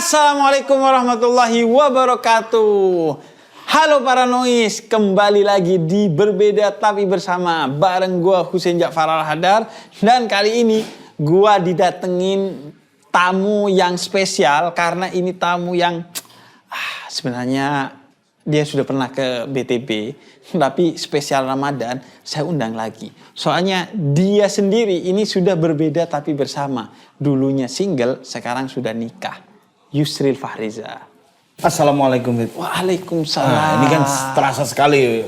Assalamualaikum warahmatullahi wabarakatuh. Halo para nois, kembali lagi di Berbeda Tapi Bersama bareng gua Husein Ja'far Al-Hadar. Dan kali ini gua didatengin tamu yang spesial karena ini tamu yang sebenarnya dia sudah pernah ke BTB, tapi spesial Ramadan saya undang lagi. Soalnya dia sendiri ini sudah berbeda tapi bersama. Dulunya single, sekarang sudah nikah. Yusril Fahriza. Assalamualaikum. Waalaikumsalam. Nah, ini kan terasa sekali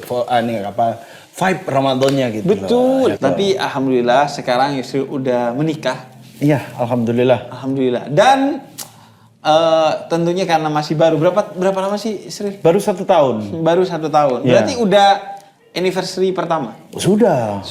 vibe Ramadannya gitu. Betul. Tapi alhamdulillah sekarang Yusril udah menikah. Iya, alhamdulillah. Alhamdulillah. Dan tentunya karena masih baru. Berapa lama sih Yusril? Baru 1 tahun. Baru 1 tahun. Ya. Berarti udah anniversary pertama? Sudah.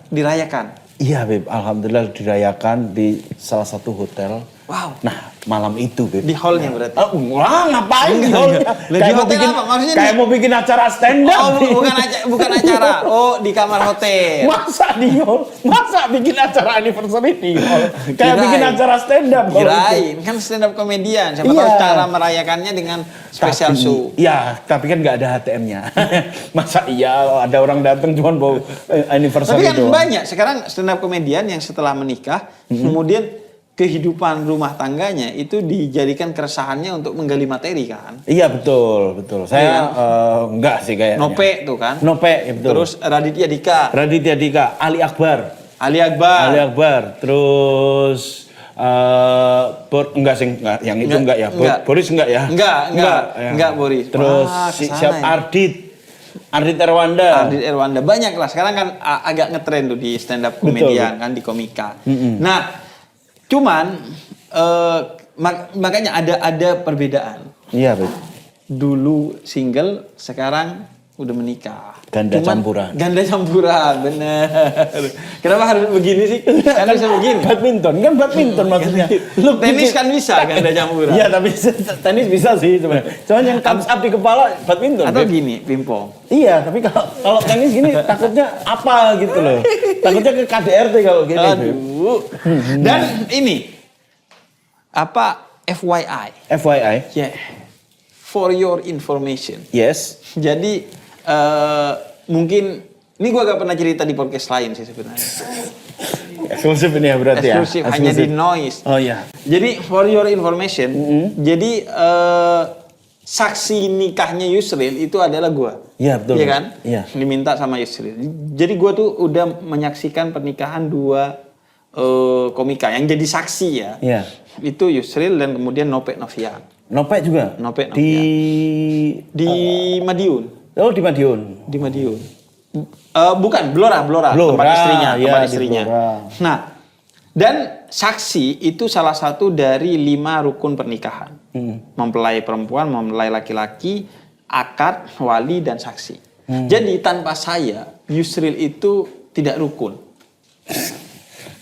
Dirayakan? Iya, Beb. Alhamdulillah dirayakan di salah satu hotel. Wow. Nah, malam itu, Beb. Di hallnya berarti? Wah, ngapain di hallnya? Kayak mau bikin apa? Maksudnya kayak mau bikin acara stand up. Oh, bukan acara. Oh, di kamar hotel. Masa di hall? Masa bikin acara anniversary di hall? Kayak bikin acara stand up. Kirain, kan stand up komedian. Siapa tahu cara merayakannya dengan special show. Iya, tapi kan nggak ada HTM-nya. Masa iya ada orang datang cuma bawa anniversary. Tapi kan banyak sekarang stand up komedian yang setelah menikah, kemudian kehidupan rumah tangganya itu dijadikan keresahannya untuk menggali materi kan? Iya betul. Saya enggak sih kayaknya. Nope tuh kan? Nope, ya betul. Terus Raditya Dika, Ali Akbar. Terus enggak, yang itu enggak ya. Boris enggak ya? Enggak Boris. Terus siap Ardit Erwanda. Banyak lah. Sekarang kan agak ngetren tuh di stand up komedian kan, di komika. Nah, cuman makanya ada perbedaan. Iya, betul. Dulu single, sekarang udah menikah. Ganda campuran, bener. Kenapa harus begini sih? Kan bisa begini. Badminton maksudnya. Tenis kan bisa ganda campuran. Iya, tapi tenis bisa sih sebenarnya. Cuman yang thumbs up di kepala badminton. Atau gini, pingpong. Iya, tapi kalau tenis gini takutnya apa gitu loh. Takutnya ke KDRT kalau gini. Aduh. Dan ini FYI. Yeah. For your information. Yes. Jadi mungkin ini gue gak pernah cerita di podcast lain sih sebenarnya. Eksklusif ini ya berarti ya. Eksklusif hanya di Noise. Oh iya. Jadi for your information, jadi saksi nikahnya Yusril itu adalah gue. Iya betul. Iya kan? Iya. Diminta sama Yusril. Jadi gue tuh udah menyaksikan pernikahan 2 komika yang jadi saksi ya. Iya. Itu Yusril dan kemudian Nope Novian. Nope juga. Di Madiun. Oh di Madiun. Bukan Blora, tempat istrinya. Nah, dan saksi itu salah satu dari 5 rukun pernikahan. Mempelai perempuan, mempelai laki-laki, akad, wali, dan saksi. Jadi tanpa saya, Yusril itu tidak rukun.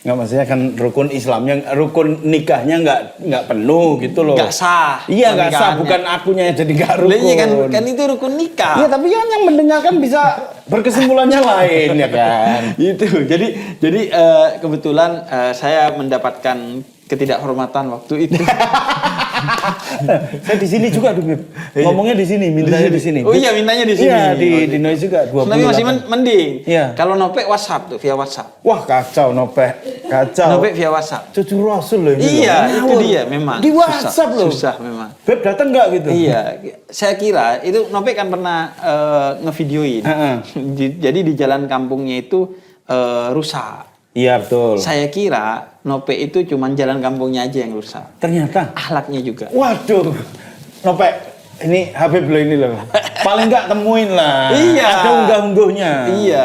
Nggak, maksudnya kan rukun Islamnya, rukun nikahnya nggak penuh gitu loh. Nggak sah. Iya nggak sah, bukan akunya yang jadi nggak rukun. Iya kan itu rukun nikah. Iya tapi kan yang mendengarkan bisa berkesimpulannya lain ya kan. Itu. Jadi kebetulan saya mendapatkan ketidakhormatan waktu itu. Saya di sini juga tuh, Beb. Ngomongnya di sini, mintanya di sini. Oh iya, mintanya di sini. Iya, di Noise juga 20. Tapi masih mending. Iya. Kalau Nope WhatsApp tuh, via WhatsApp. Wah, kacau Nope. Kacau. Nope via WhatsApp. Cucu Rasul loh ini. Iya, loh. itu dia memang. Di WhatsApp loh. Susah memang. Beb datang enggak gitu? Iya, saya kira itu Nope kan pernah ngevideoin. Jadi di jalan kampungnya itu rusak. Iya betul. Saya kira Nope itu cuma jalan kampungnya aja yang rusak. Ternyata akhlaknya juga. Waduh. Nope, ini Habib lo ini loh. Paling enggak temuin lah. Iya. Ada unggah-ungguhnya. Iya.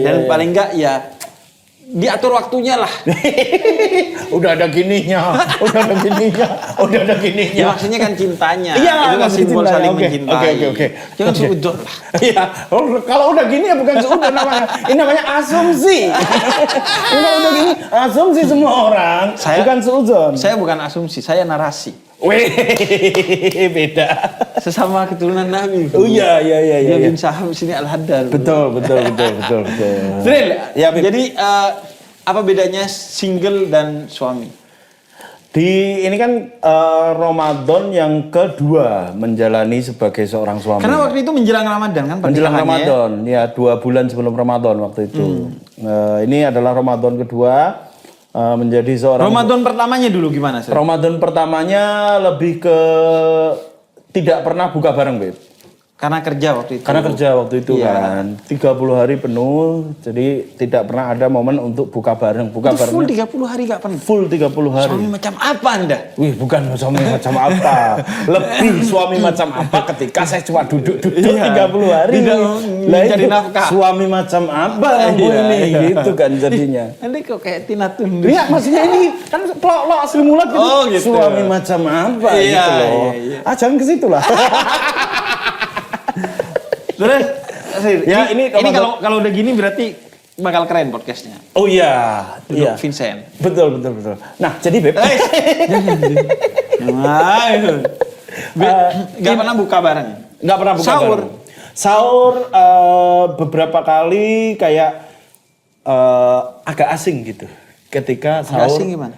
Dan paling enggak ya diatur waktunya lah. Udah ada gininya. Ya maksudnya kan cintanya. Iya, itu kan simbol saling mencintai. Oke. Jangan suudon lah. Iya. Kalau udah gini ya bukan suudon namanya. Ini namanya asumsi. Kalau udah gini asumsi semua orang. Bukan suudon. Saya bukan asumsi, saya narasi. Wih, beda. Sesama keturunan Nabi. Oh iya. Dia bin Saham sini Al-Hadar. Betul. Drill. Ya, jadi apa bedanya single dan suami? Ini kan Ramadan yang kedua menjalani sebagai seorang suami. Karena waktu itu menjelang Ramadan kan? Menjelang Ramadan, ya 2 bulan sebelum Ramadan waktu itu. Ini adalah Ramadan kedua menjadi seorang. Ramadan pertamanya dulu gimana sih? Ramadan pertamanya lebih ke tidak pernah buka bareng, Beb. Karena kerja waktu itu. Karena kerja waktu itu kan 30 hari penuh, jadi tidak pernah ada momen untuk buka bareng. Buka bareng. Full 30 hari gak pernah? Full 30 hari. Suami macam apa Anda? Wih, bukan suami macam apa. Lebih suami macam apa ketika saya cuma duduk-duduk 30 hari. Tidak mencari nafkah. Suami macam apa ini? Gitu kan jadinya. Nanti kok kayak Tina Tunduk. Iya, maksudnya ini kan plok-plok Sri Mulat gitu. Oh, gitu. Suami macam apa Iya, gitu loh. iya. Ah, jangan ke situ lah. Terus, Ya, ini kalau udah gini berarti bakal keren podcastnya. Oh iya, Duduk iya. Vincent. Betul. Nah, jadi Beb. Gak pernah buka bareng. Nggak pernah buka Sahur. bareng. Sahur beberapa kali kayak agak asing gitu. Ketika sahur. Agak asing gimana?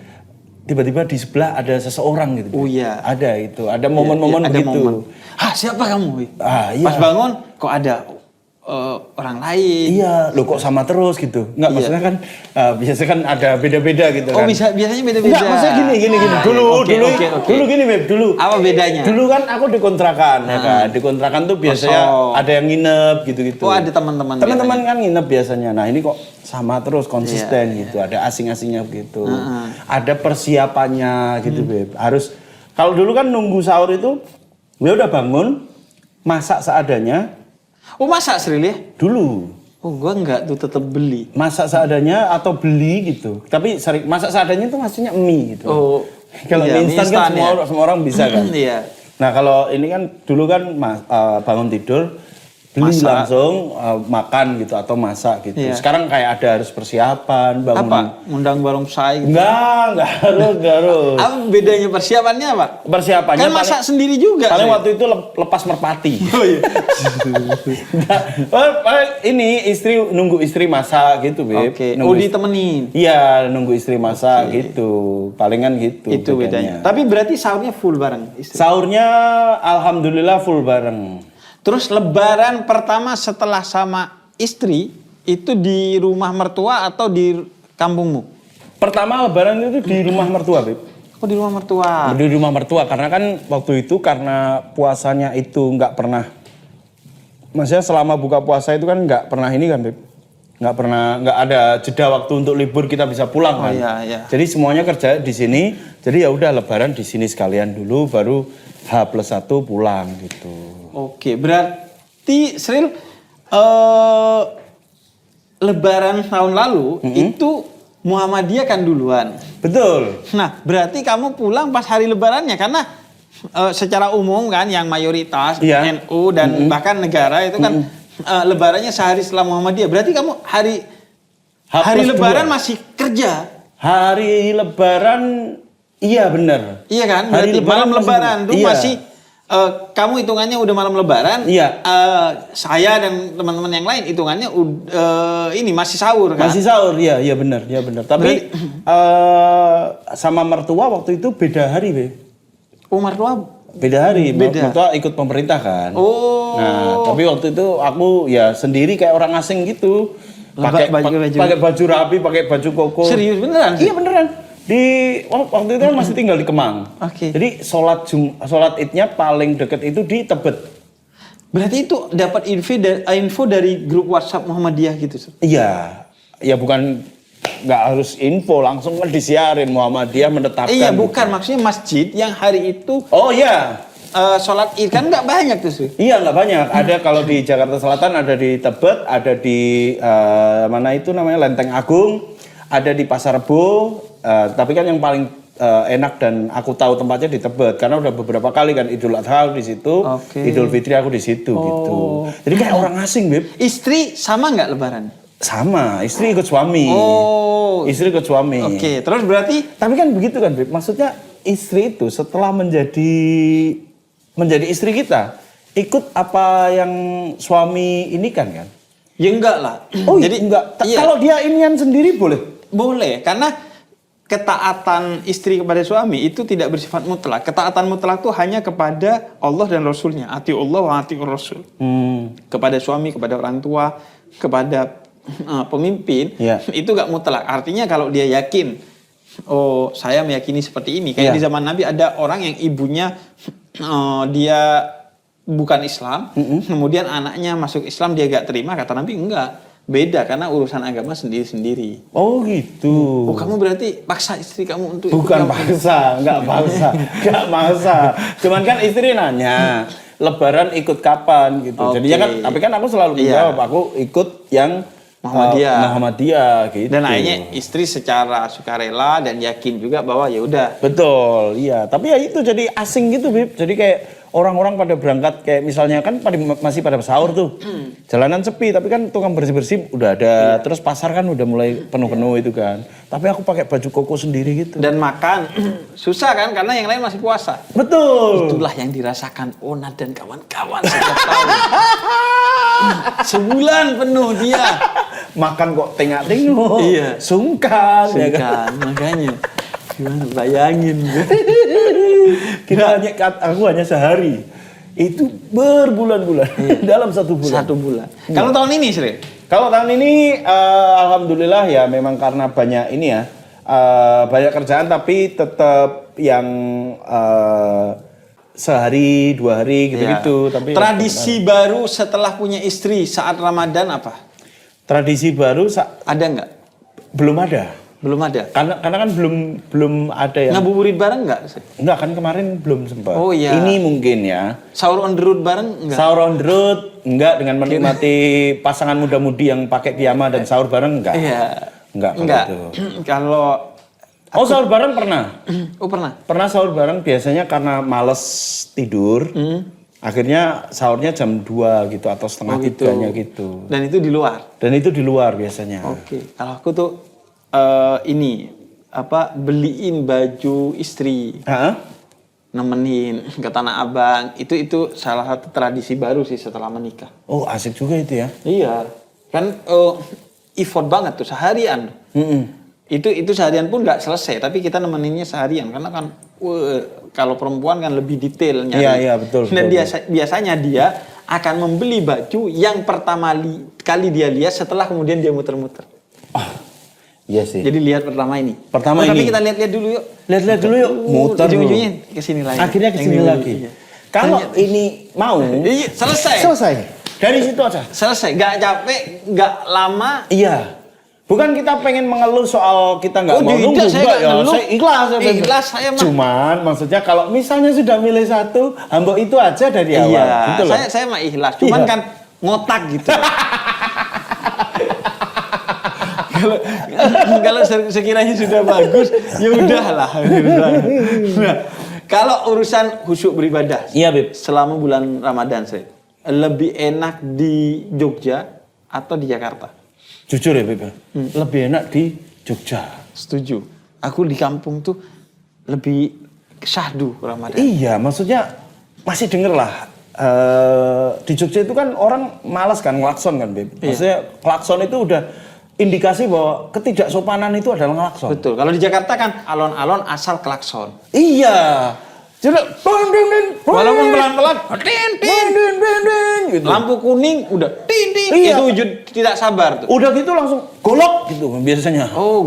Tiba-tiba di sebelah ada seseorang gitu. Oh iya. Ada itu, ada momen-momen ada begitu. momen. Hah, siapa kamu? Iya. Pas bangun kok ada orang lain. Iya, lo kok sama terus gitu. Enggak, Iya. maksudnya kan biasanya kan ada beda-beda gitu Oh, kan. biasanya beda-beda. Enggak, maksudnya gini. Dulu gini, Beb, dulu. Apa bedanya? Dulu kan aku di kontrakan, ya kan. Di kontrakan tuh biasanya Kosong. ada yang nginep gitu-gitu. Oh, ada teman-teman. Teman-teman kan nginep biasanya. Nah, ini kok sama terus konsisten Iya, gitu. Ada asing-asingnya gitu. Ada persiapannya gitu, Beb. Harus kalau dulu kan nunggu sahur itu dia udah bangun, masak seadanya. Oh, masak Sril ya? Dulu Oh, gua enggak tuh, tetap beli. masak seadanya atau beli gitu. Tapi sering masak seadanya itu maksudnya mie gitu. Oh, Kalau iya, mie instan mie kan instan semua orang bisa kan. Iya. Nah, kalau ini kan dulu kan bangun tidur beli Masak. langsung makan gitu atau masak gitu. Iya. Sekarang kayak ada harus persiapan bangun. Apa? Ngundang barongsai gitu. Enggak harus. Apa bedanya persiapannya apa? Persiapannya Kan masak sendiri juga. paling Sril. waktu itu lepas merpati. Oh iya. Paling ini nunggu istri masak gitu, Beb. Oke. Nunggu Oh, ditemenin. Iya, nunggu istri masak gitu. Palingan gitu. Itu bedanya. Tapi berarti sahurnya full bareng istri. Sahurnya alhamdulillah full bareng. Terus lebaran pertama setelah sama istri itu di rumah mertua atau di kampungmu? Pertama lebaran itu di rumah mertua, Beb. Oh, di rumah mertua. Di rumah mertua karena kan waktu itu karena puasanya itu nggak pernah. Maksudnya selama buka puasa itu kan nggak pernah ini kan, Beb. Nggak ada jeda waktu untuk libur kita bisa pulang kan. Iya. Jadi semuanya kerja di sini. Jadi ya udah lebaran di sini sekalian dulu baru H+1 pulang gitu. Oke, berarti Sril lebaran tahun lalu itu Muhammadiyah kan duluan. Betul. Nah, berarti kamu pulang pas hari lebarannya karena secara umum kan yang mayoritas Iya. NU dan bahkan negara itu kan lebarannya sehari setelah Muhammadiyah. Berarti kamu hari H+2. lebaran masih kerja. Hari lebaran iya benar. Iya kan? Hari Berarti lebaran malam masih- lebaran tuh iya. masih kamu hitungannya udah malam lebaran. Iya. Saya dan teman-teman yang lain hitungannya ini masih sahur kan? Masih sahur, iya benar. Tapi sama mertua waktu itu beda hari, Be. Oh, mertua Beda hari, Beda. mertua ikut pemerintah kan. Oh. Nah, tapi waktu itu aku ya sendiri kayak orang asing gitu. Pakai baju rapi, pakai baju koko. Serius beneran? Iya beneran. Waktu itu kan masih tinggal di Kemang. Oke. Jadi sholat Idnya paling deket itu di Tebet. Berarti itu dapat info dari grup WhatsApp Muhammadiyah gitu. Sir? Iya, ya bukan nggak harus info langsung kan disiarin Muhammadiyah menetapkan. Iya, gitu. bukan maksudnya masjid yang hari itu Oh iya. sholat Id kan nggak banyak tuh sih. Iya nggak banyak. Ada kalau di Jakarta Selatan, ada di Tebet, ada di mana itu namanya Lenteng Agung, ada di Pasar Rebo. Tapi kan yang paling enak dan aku tahu tempatnya di Tebet karena udah beberapa kali kan Idul Adha di situ, Oke. Idul Fitri aku di situ gitu. Jadi kayak orang asing, Beb. Istri sama nggak lebaran? Sama, istri ikut suami. Oh. Istri ikut suami. Oke, terus berarti Tapi kan begitu kan, Beb. Maksudnya istri itu setelah menjadi istri kita, ikut apa yang suami ini kan? ya enggak lah. Oh, Jadi enggak. iya. Kalau dia inian sendiri boleh? Boleh, karena ketaatan istri kepada suami itu tidak bersifat mutlak. Ketaatan mutlak itu hanya kepada Allah dan Rasulnya. Atiullah wa atiur Rasul. Kepada suami, kepada orang tua, kepada pemimpin, itu gak mutlak. Artinya kalau dia yakin, oh saya meyakini seperti ini. Kayak di zaman Nabi ada orang yang ibunya dia bukan Islam, kemudian anaknya masuk Islam dia gak terima, kata Nabi enggak. Beda karena urusan agama sendiri-sendiri. Oh gitu. Oh kamu berarti paksa istri kamu untuk bukan paksa, nggak maksa. Cuman kan istri nanya, Lebaran ikut kapan gitu. Jadinya kan, tapi kan aku selalu menjawab, aku ikut yang Muhammadiyah gitu. Dan akhirnya istri secara sukarela dan yakin juga bahwa ya udah. Betul, iya. Tapi ya itu jadi asing gitu, Bib. Jadi kayak orang-orang pada berangkat kayak misalnya kan masih pada sahur tuh. Jalanan sepi, tapi kan tukang bersih-bersih udah ada. Terus pasar kan udah mulai penuh-penuh itu kan. Tapi aku pakai baju koko sendiri gitu. Dan makan susah kan karena yang lain masih puasa. Betul. Itulah yang dirasakan Ona dan kawan-kawan setiap tahun. Sebulan penuh dia makan kok tengok-tengok. Iya. Sungkan ya kan? Makanya. Gimana bayangin. Aku hanya sehari. Itu berbulan-bulan dalam 1 bulan. 1 bulan. Kalau tahun ini, Sri? Kalau tahun ini alhamdulillah ya memang karena banyak ini ya. Banyak kerjaan tapi tetap yang sehari 2 hari gitu-gitu. Tapi tradisi baru setelah punya istri saat Ramadan apa? Tradisi baru ada nggak? Belum ada. Belum ada. Karena kan belum ada yang ngabuburit bareng nggak? Enggak kan kemarin belum sempat. Oh iya. Ini mungkin ya. Sahur on the road bareng enggak? Sahur on the road enggak dengan menikmati pasangan muda-mudi yang pakai piyama dan sahur bareng enggak? Iya. Enggak. Kalau oh sahur bareng pernah. Oh pernah. Pernah sahur bareng biasanya karena males tidur. Akhirnya sahurnya jam 2 gitu atau setengah 3-nya gitu. Dan itu di luar. Dan itu di luar biasanya. Oke. Kalau aku tuh beliin baju istri. Nemenin ke Tanah Abang. Itu salah satu tradisi baru sih setelah menikah. Oh, asik juga itu ya. Iya. Kan effort banget tuh seharian. Itu seharian pun nggak selesai, tapi kita nemeninnya seharian karena kan kalau perempuan kan lebih detail nyari. Iya, betul. Dan biasanya dia akan membeli baju yang pertama kali dia lihat setelah kemudian dia muter-muter. Iya sih. Jadi lihat pertama ini. Ini. Tapi kita lihat-lihat dulu yuk. Lihat-lihat dulu yuk. Muter dulu. Ujung-ujungnya ke sini lagi. Akhirnya ke sini lagi. Iya. Kalau ini mau. Selesai. Dari situ aja. Selesai. Gak capek, gak lama. Iya. Bukan kita pengen mengeluh soal kita nggak mau nunggu. Saya ikhlas. Saya Cuman maksudnya kalau misalnya sudah milih satu, hamba itu aja dari awal. Iya. Gitu loh. Saya mah ikhlas. Cuman kan ngotak gitu. Kalau sekiranya sudah bagus, ya udahlah. Nah, kalau urusan khusyuk beribadah, iya, Beb. Selama bulan Ramadan, saya lebih enak di Jogja atau di Jakarta? Jujur ya, Beb. Lebih enak di Jogja. Setuju. Aku di kampung tuh lebih syahdu Ramadan. Iya, maksudnya masih denger lah. Di Jogja itu kan orang malas kan ngelakson kan, Beb. Maksudnya klakson itu udah indikasi bahwa ketidaksopanan itu adalah ngelakson. Betul. Kalau di Jakarta kan alon-alon asal klakson. Iya. Jadi walaupun pelan-pelan, tin, gitu. Lampu kuning udah tin. Iya. Itu wujud tidak sabar tuh. Udah gitu langsung golok gitu biasanya. Oh,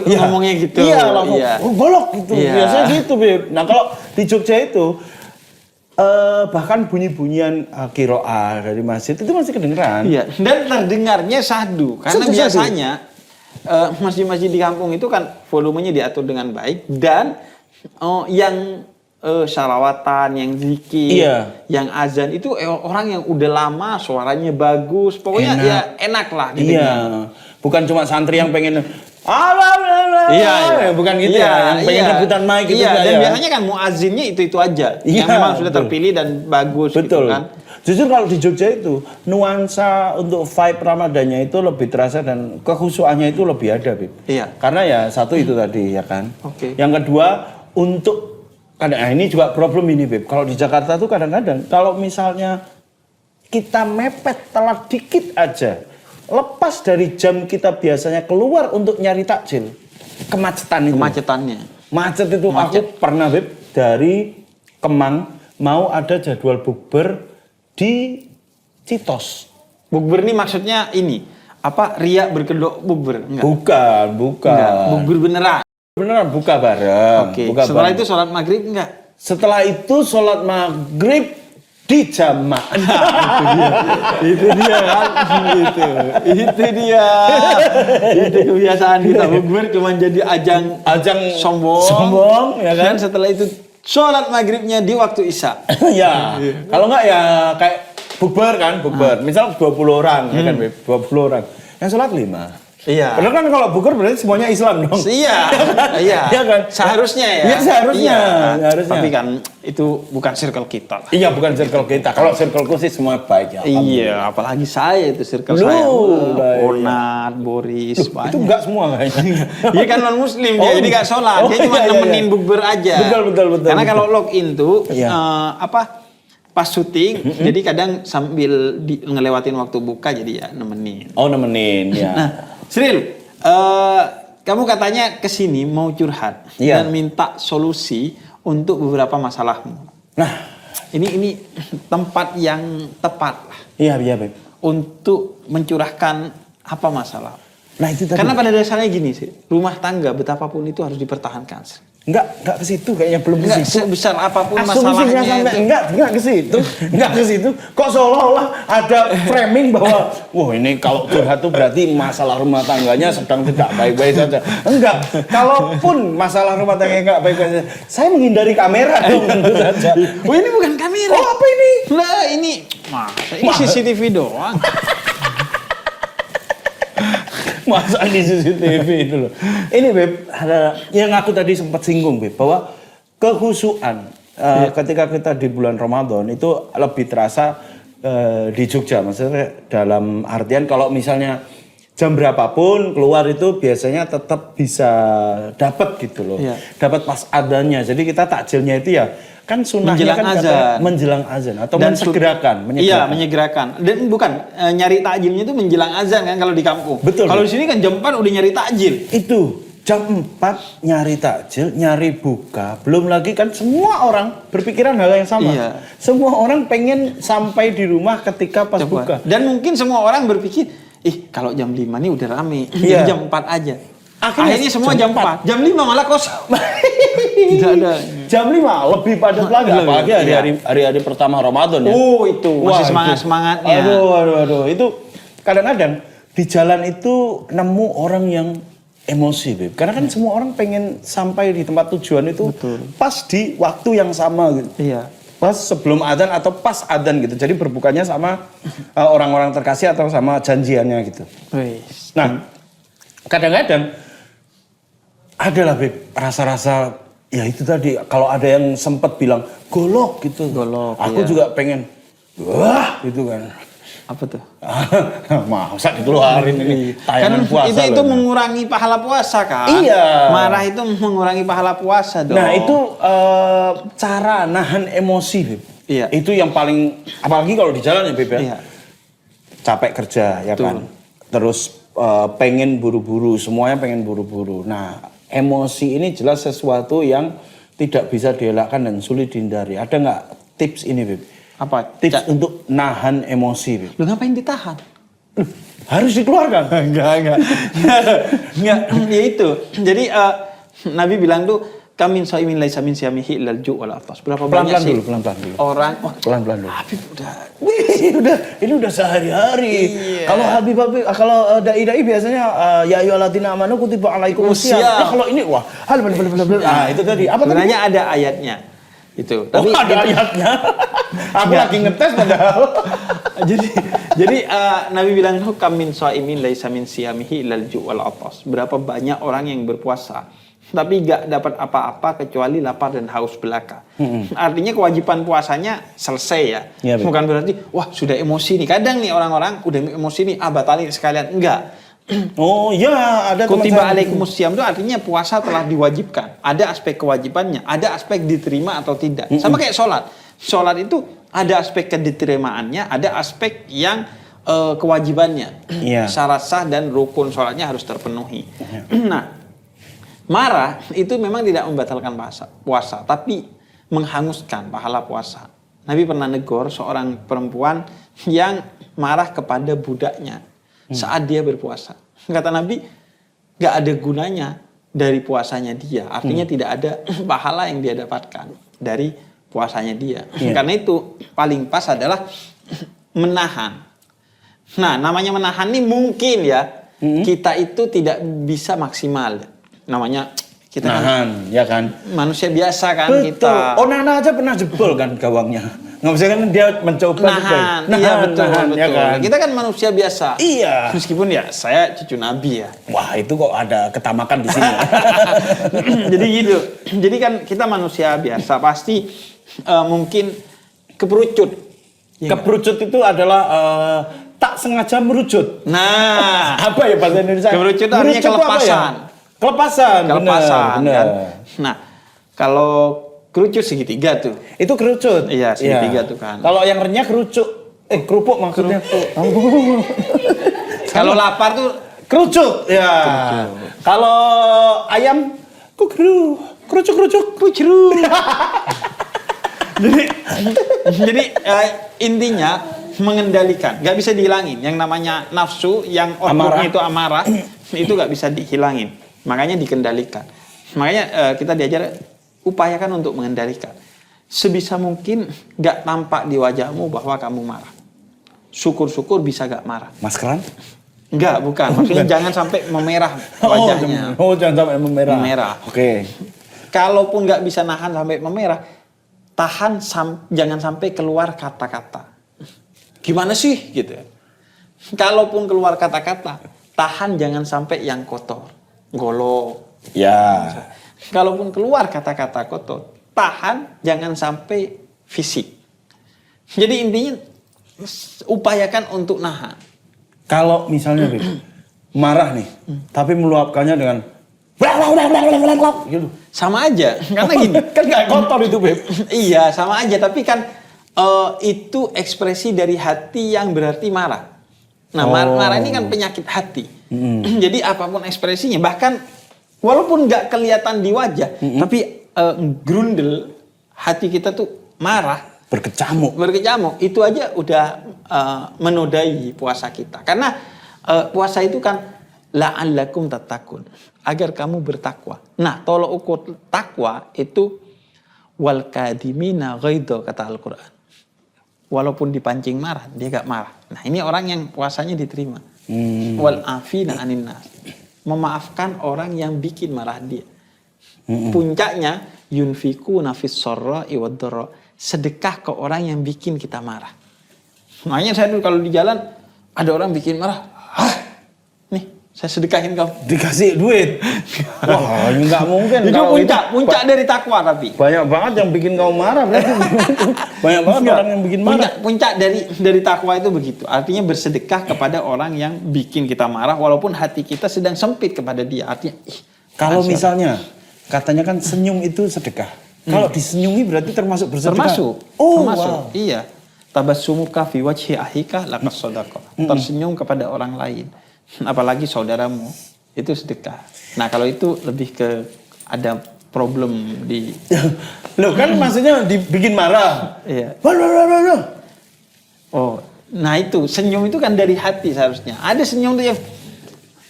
ngomongnya gitu. Iya, langsung golok gitu. Iya. Biasanya gitu, Beb. Nah, kalau di Jogja itu bahkan bunyi-bunyian qiraah dari masjid itu masih kedengeran. Iya, dan terdengarnya syahdu karena biasanya masjid-masjid di kampung itu kan volumenya diatur dengan baik dan yang shalawatan, yang zikir, yang azan itu orang yang udah lama suaranya bagus, pokoknya ya enak lah gitu. Iya. Bukan cuma santri yang pengen bukan gitu yang pengen rebutan mic gitu. Iya, dan biasanya kan muazzinnya itu aja. Yang memang sudah terpilih dan bagus. Betul. Gitu kan. Jujur kalau di Jogja itu nuansa untuk vibe Ramadannya itu lebih terasa dan kekhusyuannya itu lebih ada, Bib. Iya. Karena ya satu itu tadi ya kan. Oke. Yang kedua untuk ini juga problem ini, Bib. Kalau di Jakarta tuh kadang-kadang kalau misalnya kita mepet telat dikit aja, lepas dari jam kita biasanya keluar untuk nyari takjil, kemacetan itu. Kemacetannya. Macet itu aku pernah Beb dari Kemang mau ada jadwal bukber di Citos. Bukber ini maksudnya ini apa riak berkedok bukber? Enggak. Bukan. Enggak. Bukber beneran. Beneran buka bareng. Oke. Buka Setelah bareng. itu sholat maghrib enggak? Setelah itu sholat maghrib di jamaah. Itu dia kan. Itu dia. Itu kebiasaan kita. Bukber cuma jadi ajang sombong ya kan? Dan setelah itu sholat maghribnya di waktu isya. Ya. Kalau enggak ya kayak bukber kan, bukber. Misal 20 orang ya kan, Beb? 20 orang. Yang sholat 5. Iya. Padahal kan kalau bukber berarti semuanya Islam dong. Iya. Iya. Iya kan? Seharusnya ya. Iya, seharusnya. Seharusnya. Tapi kan itu bukan circle kita lah. Iya, bukan circle kita. Kalau circleku sih semua baik ya. Iya, apalagi saya itu circle Lu, saya. udah, iya. Onat, Boris, banyak. Itu enggak semua kayaknya. Dia kan non muslim dia, Oh, jadi gak sholat. oh, Dia cuma iya, iya, nemenin iya. bukber aja. Betul. Karena kalau login tuh Iya. pas syuting, jadi kadang sambil ngelewatin waktu buka jadi ya nemenin. Oh, nemenin ya. Nah, Sril, kamu katanya kesini mau curhat Iya. dan minta solusi untuk beberapa masalahmu. Nah, Ini tempat yang tepat lah iya, Beb. untuk mencurahkan apa masalah. Nah, itu tadi. Karena pada dasarnya gini sih, rumah tangga betapapun itu harus dipertahankan. Sri. Enggak ke situ kayaknya belum ke Enggak situ. sebesar apapun Asumsinya masalahnya sampai itu. enggak ke situ. Enggak ke situ. Kok seolah-olah ada framing bahwa wah ini kalau curhat tuh berarti masalah rumah tangganya sedang tidak baik-baik saja. Enggak. Kalaupun masalah rumah tangganya enggak baik-baik saja, saya menghindari kamera dong tentu saja. Oh ini bukan kamera. Oh, apa ini? Lah ini ini CCTV doang. Masa di CCTV itu loh. Ini Beb, ada yang aku tadi sempat singgung Beb, bahwa kehusuan ketika kita di bulan Ramadan itu lebih terasa di Jogja. Maksudnya dalam artian kalau misalnya jam berapapun keluar itu biasanya tetap bisa dapat gitu loh. Iya. Dapat pas adanya. Jadi kita takjilnya itu ya kan sunnahnya Menjelang kan katanya azan. menjelang azan atau Dan menyegerakan. Iya, menyegerakan. Dan bukan nyari takjilnya itu menjelang azan kan kalau di kampung. Betul. Kalau di sini kan jam 4 udah nyari takjil. Itu jam 4 nyari takjil, nyari buka. Belum lagi kan semua orang berpikiran hal yang sama. Iya. Semua orang pengen sampai di rumah ketika pas buka. Dan mungkin semua orang berpikir, kalau jam 5 nih udah rame, Iya. jadi jam 4 aja. Akhirnya semua jam jam 4. Jam 5 malah kosong. Tidak ada. Jam 5 lebih padat lagi, apalagi Iya. hari-hari pertama Ramadan ya. Oh itu, Wah, masih itu. semangat-semangatnya. Aduh. Itu kadang-kadang di jalan itu nemu orang yang emosi, Beb. Karena kan semua orang pengen sampai di tempat tujuan itu pas di waktu yang sama gitu. Iya. Pas sebelum adzan atau pas adzan gitu. Jadi berbukanya sama orang-orang terkasih atau sama janjiannya gitu. Wis. Nah, kadang-kadang adalah Beb rasa-rasa ya itu tadi kalau ada yang sempat bilang golok gitu. Golok, Aku iya. juga pengen wah gitu kan. Apa tuh? Masa dikeluarin ini tayangan puasa itu loh. mengurangi pahala puasa kan? Iya. Marah itu mengurangi pahala puasa dong. Nah, itu cara nahan emosi, Beb. Iya. Itu yang paling apalagi kalau di jalan ya, Beb ya. Iya. Capek kerja ya kan. Terus pengen buru-buru, semuanya pengen buru-buru. Nah, emosi ini jelas sesuatu yang tidak bisa dielakkan dan sulit dihindari. Ada nggak tips ini, Beb? Apa? Tips untuk nahan emosi, Beb? Lu ngapain ditahan? Harus dikeluarkan. Enggak. Ya itu. Jadi Nabi bilang tuh kamin shaimin laisa min siyamihi illal ju' wal atas. Berapa banyak sih pelan-pelan dulu. orang Pelan-pelan dulu. Habib udah Ini udah sehari-hari. Iya. Kalau kalau dai-dai biasanya ya ayyuhalladzina amanu kutiba alaikumusiyam. Musiyam. Nah, kalau ini wah, ah itu tadi. Apa tadi? sebenarnya ada ayatnya. Itu. Oh, ada ayatnya. Aku lagi ngetes padahal. jadi Nabi bilang kamin shaimin laisa min siyamihi illal ju' wal atas. Berapa banyak orang yang berpuasa tapi gak dapat apa-apa kecuali lapar dan haus belaka. Artinya kewajiban puasanya selesai ya. Ya, Bukan berarti wah sudah emosi nih. Kadang nih orang-orang udah emosi nih, batalin sekalian. Enggak. Oh iya, ada teman Kutiba saya. alaikumusiyam itu artinya puasa telah diwajibkan. Ada aspek kewajibannya, ada aspek diterima atau tidak. Sama kayak sholat. Sholat itu ada aspek kediteraimaannya, ada aspek yang kewajibannya. Iya. Syarat sah dan rukun sholatnya harus terpenuhi. Nah, Marah itu memang tidak membatalkan puasa, tapi menghanguskan pahala puasa. Nabi pernah negor seorang perempuan yang marah kepada budaknya saat dia berpuasa. Kata Nabi, gak ada gunanya dari puasanya dia. Artinya tidak ada pahala yang dia dapatkan dari puasanya dia. Karena itu paling pas adalah menahan. Nah, namanya menahan ini mungkin ya, kita itu tidak bisa maksimal. Namanya kita nahan, ya kan? Manusia biasa kan. Betul. Kita. Onana aja pernah jebol kan gawangnya. Nggak bisa kan dia mencoba nahan. Iya betul. Ya kan? Kita kan manusia biasa. Iya. Meskipun ya saya cucu Nabi ya. Wah itu kok ada ketamakan di sini. Jadi gitu. Jadi kan kita manusia biasa pasti mungkin keperucut. Keperucut itu adalah tak sengaja merucut. Nah, apa ya bahasa Indonesia? Keperucut artinya kelepasan. Kelepasan, benar. Kan? Nah, kalau kerucut segitiga tuh. Itu kerucut. Iya, segitiga tuh kan. Kalau yang renyah kerupuk maksudnya. Kalau lapar tuh kerucut. Ya. Kalau ayam kerucuk. jadi intinya mengendalikan, nggak bisa dihilangin. Yang namanya nafsu, yang outputnya itu amarah, itu nggak bisa dihilangin. Makanya dikendalikan. Makanya kita diajar upayakan untuk mengendalikan. Sebisa mungkin nggak tampak di wajahmu bahwa kamu marah. Syukur-syukur bisa nggak marah. Maskeran? Enggak, bukan. Maksudnya jangan sampai memerah wajahnya. Jangan sampai memerah. Oke. Kalaupun nggak bisa nahan sampai memerah, tahan jangan sampai keluar kata-kata. Gimana sih gitu. Kalaupun keluar kata-kata, tahan jangan sampai yang kotor, golok. Ya. Kalaupun keluar kata-kata kotor, tahan jangan sampai fisik. Jadi intinya upayakan untuk nahan. Kalau misalnya marah nih, tapi meluapkannya dengan gitu. Sama aja, karena gini. Kan gak kotor itu, Beb. Iya, sama aja. Tapi kan itu ekspresi dari hati yang berarti marah. Nah, marah ini kan penyakit hati. Jadi apapun ekspresinya, bahkan walaupun nggak kelihatan di wajah, tapi grundel hati kita tuh marah, berkecamuk, itu aja udah menodai puasa kita. Karena puasa itu kan la'allakum tattaqun, agar kamu bertakwa. Nah, tolok ukur takwa itu wal kadimina ghaidha, kata Al-Qur'an. Walaupun dipancing marah, dia gak marah. Nah, ini orang yang puasanya diterima. Wal afina anin nas, memaafkan orang yang bikin marah dia. Puncaknya yunfiku nafis sarra'i wad dharra, sedekah ke orang yang bikin kita marah. Makanya saya dulu kalau di jalan ada orang bikin marah, nih saya sedekahin kau. Dikasih duit. Wah, nggak mungkin. Itu puncak dari takwa. Tapi banyak banget yang bikin kau marah. Banyak banget orang yang bikin marah. Puncak dari takwa itu begitu. Artinya bersedekah kepada orang yang bikin kita marah, walaupun hati kita sedang sempit kepada dia. Artinya, kalau misalnya katanya kan senyum itu sedekah. Kalau disenyumi berarti termasuk bersedekah. Termasuk. Wow. Iya. Tabassumuka fi wajhi ahika lakas shadaqah. Tersenyum kepada orang lain, apalagi saudaramu, itu sedekah. Nah, kalau itu lebih ke ada problem di loh kan maksudnya dibikin marah. Iya. Oh, nah itu senyum itu kan dari hati seharusnya. Ada senyum tuh yang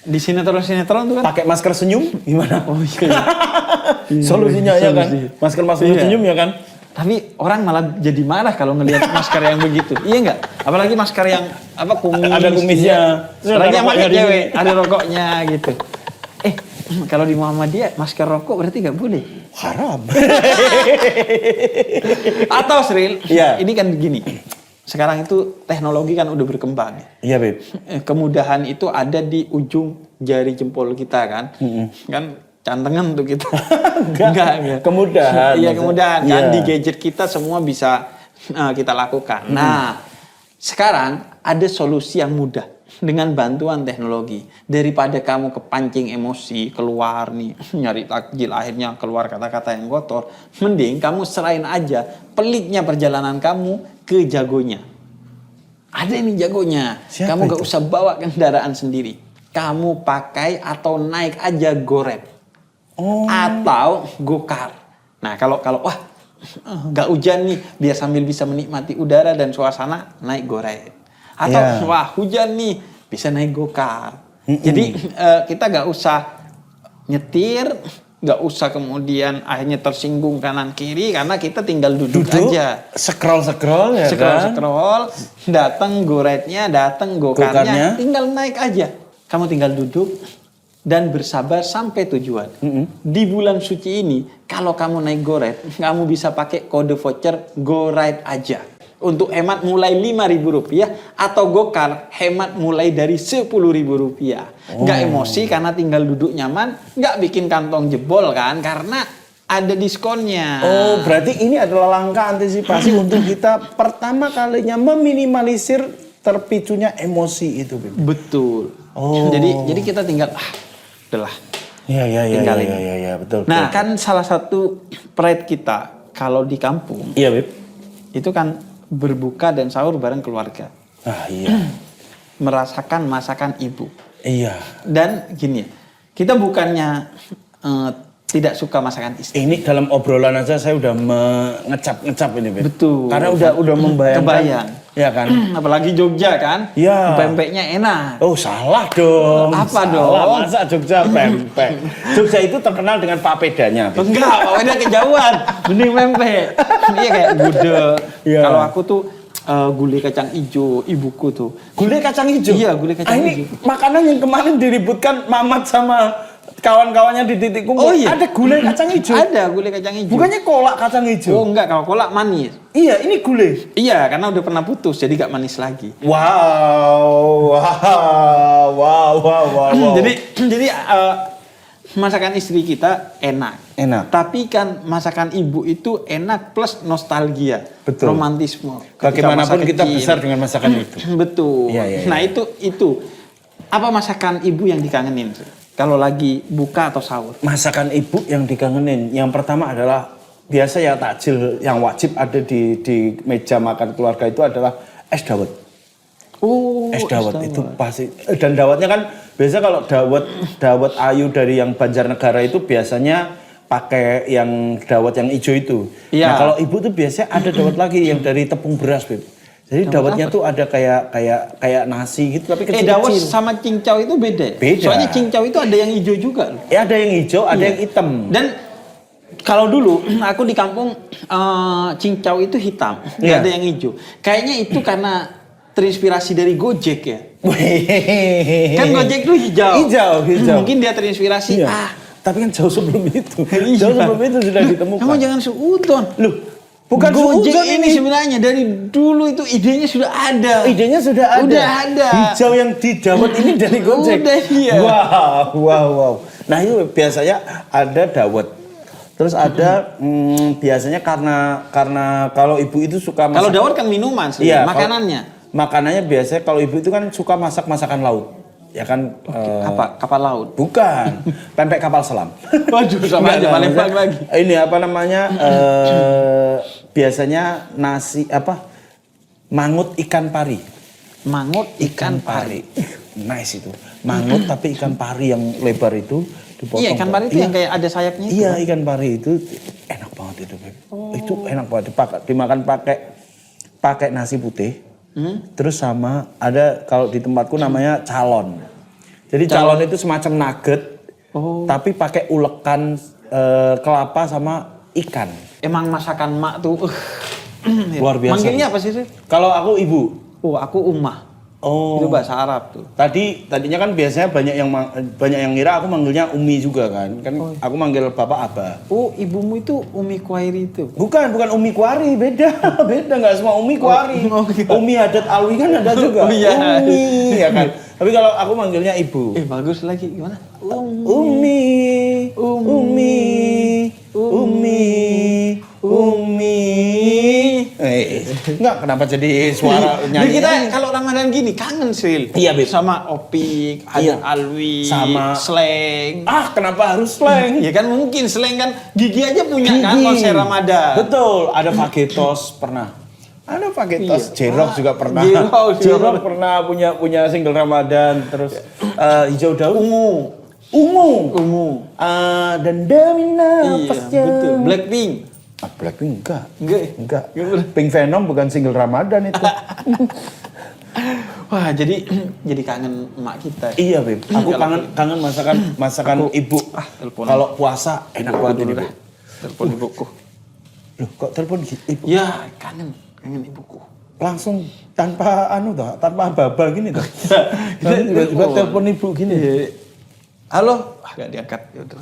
di sinetron tuh kan pakai masker senyum gimana? Oh iya. Solusinya ya kan. Masker senyum ya kan. Tapi orang malah jadi marah kalau ngelihat masker yang begitu. Iya enggak? Apalagi masker yang kumis. Ada kumisnya. Apalagi yang pakai cewek, ada rokoknya gitu. Kalau di Muhammadiyah masker rokok berarti nggak boleh. Haram. Atau Sril, ya. Ini kan gini. Sekarang itu teknologi kan udah berkembang ya. Iya, Beb. Kemudahan itu ada di ujung jari jempol kita kan. Kan cantengan tuh kita. Enggak. Kemudahan. Iya, kemudahan. Kan yeah. di gadget kita semua bisa kita lakukan. Nah, sekarang ada solusi yang mudah dengan bantuan teknologi. Daripada kamu kepancing emosi, keluar nih, nyari takjil, akhirnya keluar kata-kata yang kotor. Mending kamu serahin aja peliknya perjalanan kamu ke jagonya. Ada ini jagonya. Siapa kamu gak itu? usah bawa kendaraan sendiri. Kamu pakai atau naik aja Grab. atau gokar. Nah kalau wah nggak hujan nih, biar sambil bisa menikmati udara dan suasana, naik go-ride. Atau wah hujan nih, bisa naik gokar. Jadi kita nggak usah nyetir, nggak usah kemudian akhirnya tersinggung kanan kiri karena kita tinggal duduk aja. Scroll ya Scroll, datang go-ride-nya, datang go-karnya, tinggal naik aja. Kamu tinggal duduk dan bersabar sampai tujuan. Di bulan suci ini, kalau kamu naik go-ride, kamu bisa pakai kode voucher go-ride aja. Untuk hemat mulai Rp5.000 atau gokar hemat mulai dari Rp10.000. Nggak emosi karena tinggal duduk nyaman, nggak bikin kantong jebol kan karena ada diskonnya. Oh, berarti ini adalah langkah antisipasi untuk kita pertama kalinya meminimalisir terpicunya emosi itu, Beb. Betul. Oh. Jadi kita tinggal udahlah. Iya, betul. Nah, kan salah satu pride kita kalau di kampung. Iya, Beb. Itu kan berbuka dan sahur bareng keluarga. Iya. Merasakan masakan ibu. Iya. Dan gini, kita bukannya tidak suka masakan istri. Ini dalam obrolan aja saya udah ngecap ini, Beb. Betul. Karena udah membayangkan. Kebayang. Ya kan? Apalagi Jogja kan? Iya. Pempeknya enak. Oh, salah dong. Apa salah. dong? Masa Jogja pempek? Jogja itu terkenal dengan papedanya. Beb. Enggak, papeda kejauhan. Mending pempek. Iya kayak gudeg. Iya. Kalau aku tuh gulai kacang hijau, ibuku tuh. Gulai kacang hijau? Iya, gulai kacang hijau. Ini makanan yang kemarin diributkan Mamat sama kawan-kawannya di titik kumpul. Oh iya. Ada gulai kacang hijau? Ada gulai kacang hijau. Bukannya kolak kacang hijau? Oh enggak, kalau kolak manis. Iya, ini gulai. Iya, karena udah pernah putus, jadi gak manis lagi. Wow. Jadi masakan istri kita enak. Enak. Tapi kan masakan ibu itu enak plus nostalgia. Betul. Romantisme. Bagaimanapun Ketika kita masa kecil. besar dengan masakan itu. Betul. Iya. Nah itu. Apa masakan ibu yang dikangenin? Kalau lagi buka atau sahur? Masakan ibu yang dikangenin. Yang pertama adalah biasa ya takjil yang wajib ada di meja makan keluarga itu adalah es dawet. Oh, es dawet itu pasti. Dan dawetnya kan biasa kalau dawet ayu dari yang Banjarnegara itu biasanya pakai yang dawet yang hijau itu. Iya. Nah kalau ibu tuh biasanya ada dawet lagi yang dari tepung beras, Beb. Jadi dawetnya tuh ada kayak nasi gitu tapi kecil-kecil. Dawet sama cincau itu beda. Beda. Soalnya cincau itu ada yang hijau juga. Ya ada yang hijau, ada yang hitam. Dan kalau dulu aku di kampung cincau itu hitam, nggak ada yang hijau. Kayaknya itu karena terinspirasi dari Gojek ya. Kan Gojek itu hijau. Hijau. Mungkin dia terinspirasi. Iya. Tapi kan jauh sebelum itu. Iya. Jauh sebelum itu sudah ditemukan. Kamu jangan seudon. Loh, bukan Gojek seudon ini sebenarnya dari dulu itu idenya sudah ada. Idenya sudah ada. Udah ada. Hijau yang didawet ini dari Gojek. Udah, iya. Wow. Nah itu biasanya ada dawet. Terus ada biasanya karena kalau ibu itu suka masak. Kalau dawet kan minuman sih, Iya, makanannya. Makanannya biasanya kalau ibu itu kan suka masak masakan laut. Ya kan Apa? Kapal laut. bukan pempek kapal selam. Waduh, sama aja Palembang lagi. Ini apa namanya? Biasanya nasi mangut ikan pari. Mangut ikan pari. Nice itu. Mangut tapi ikan pari yang lebar itu dipotong. Iya, ikan pari itu yang kayak ada sayapnya itu. Iya, ikan pari itu enak banget itu, Beb. Itu enak banget dimakan pakai nasi putih. Terus sama ada kalau di tempatku namanya calon. Jadi calon itu semacam nugget. Tapi pakai ulekan kelapa sama ikan. Emang masakan mak tuh Luar biasa. Manggilnya apa sih? Kalau aku ibu. Oh, aku Ummah. Oh. Itu bahasa Arab tuh. Tadinya kan biasanya banyak yang ngira aku manggilnya Umi juga kan. Aku manggil bapak Abah. Oh, ibumu itu Umi Kuairi itu. Bukan Umi Kuari, beda nggak semua Umi Kuari. Iya. Umi Hadat Alwi kan ada juga. Oh, iya. Umi, ya kan. Tapi kalau aku manggilnya ibu. Bagus lagi gimana? Umi. Enggak, kenapa jadi suara nyanyi? Kita kalau Ramadan gini kangen sih. Iya, Beb. Sama Opik, Hadat Alwi, sama slang. Kenapa harus slang? Ya kan mungkin slang kan Gigi aja punya kan Gigi. konser Ramadan. Betul, ada Fagetos pernah. Ada Fagetos, Jerok juga pernah. Jerok Jerok pernah punya single Ramadan, terus hijau daun. Ungu. Dan demi Iya, nafasnya. betul. Blackpink. Blackpink enggak. Enggak. Pink Venom bukan single Ramadan itu. Wah, jadi kangen emak kita. Iya, Beb. Aku kangen masakan ibu. Telepon. Kalau puasa enak banget ini, Bu. Telepon ibuku. Loh, kok telepon ibu? Ya, kangen ibuku. Langsung tanpa baba gini toh. Tiba-tiba telepon ibu gini. Halo, gak diangkat. Yaudah.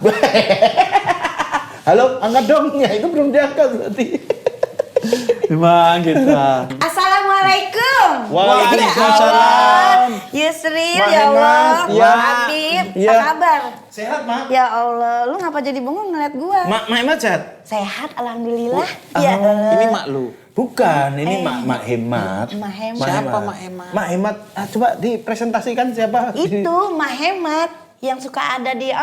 Halo, angkat dong. Ya, itu belum diangkat berarti. Memang kita. Assalamualaikum. Waalaikumsalam. Yusril, Mak ya Allah. Hemat. Ya. Habib, Ya. apa kabar? Sehat, Mak. Ya Allah, lu ngapa jadi bengong ngeliat gua? Mak Hemat sehat? Sehat, alhamdulillah. Ya Allah. Ini mak lu. Bukan, ini Mak Hemat. Mak Hemat. Siapa Mak Hemat? Mak Hemat, coba dipresentasikan siapa? Itu Mak Hemat yang suka ada di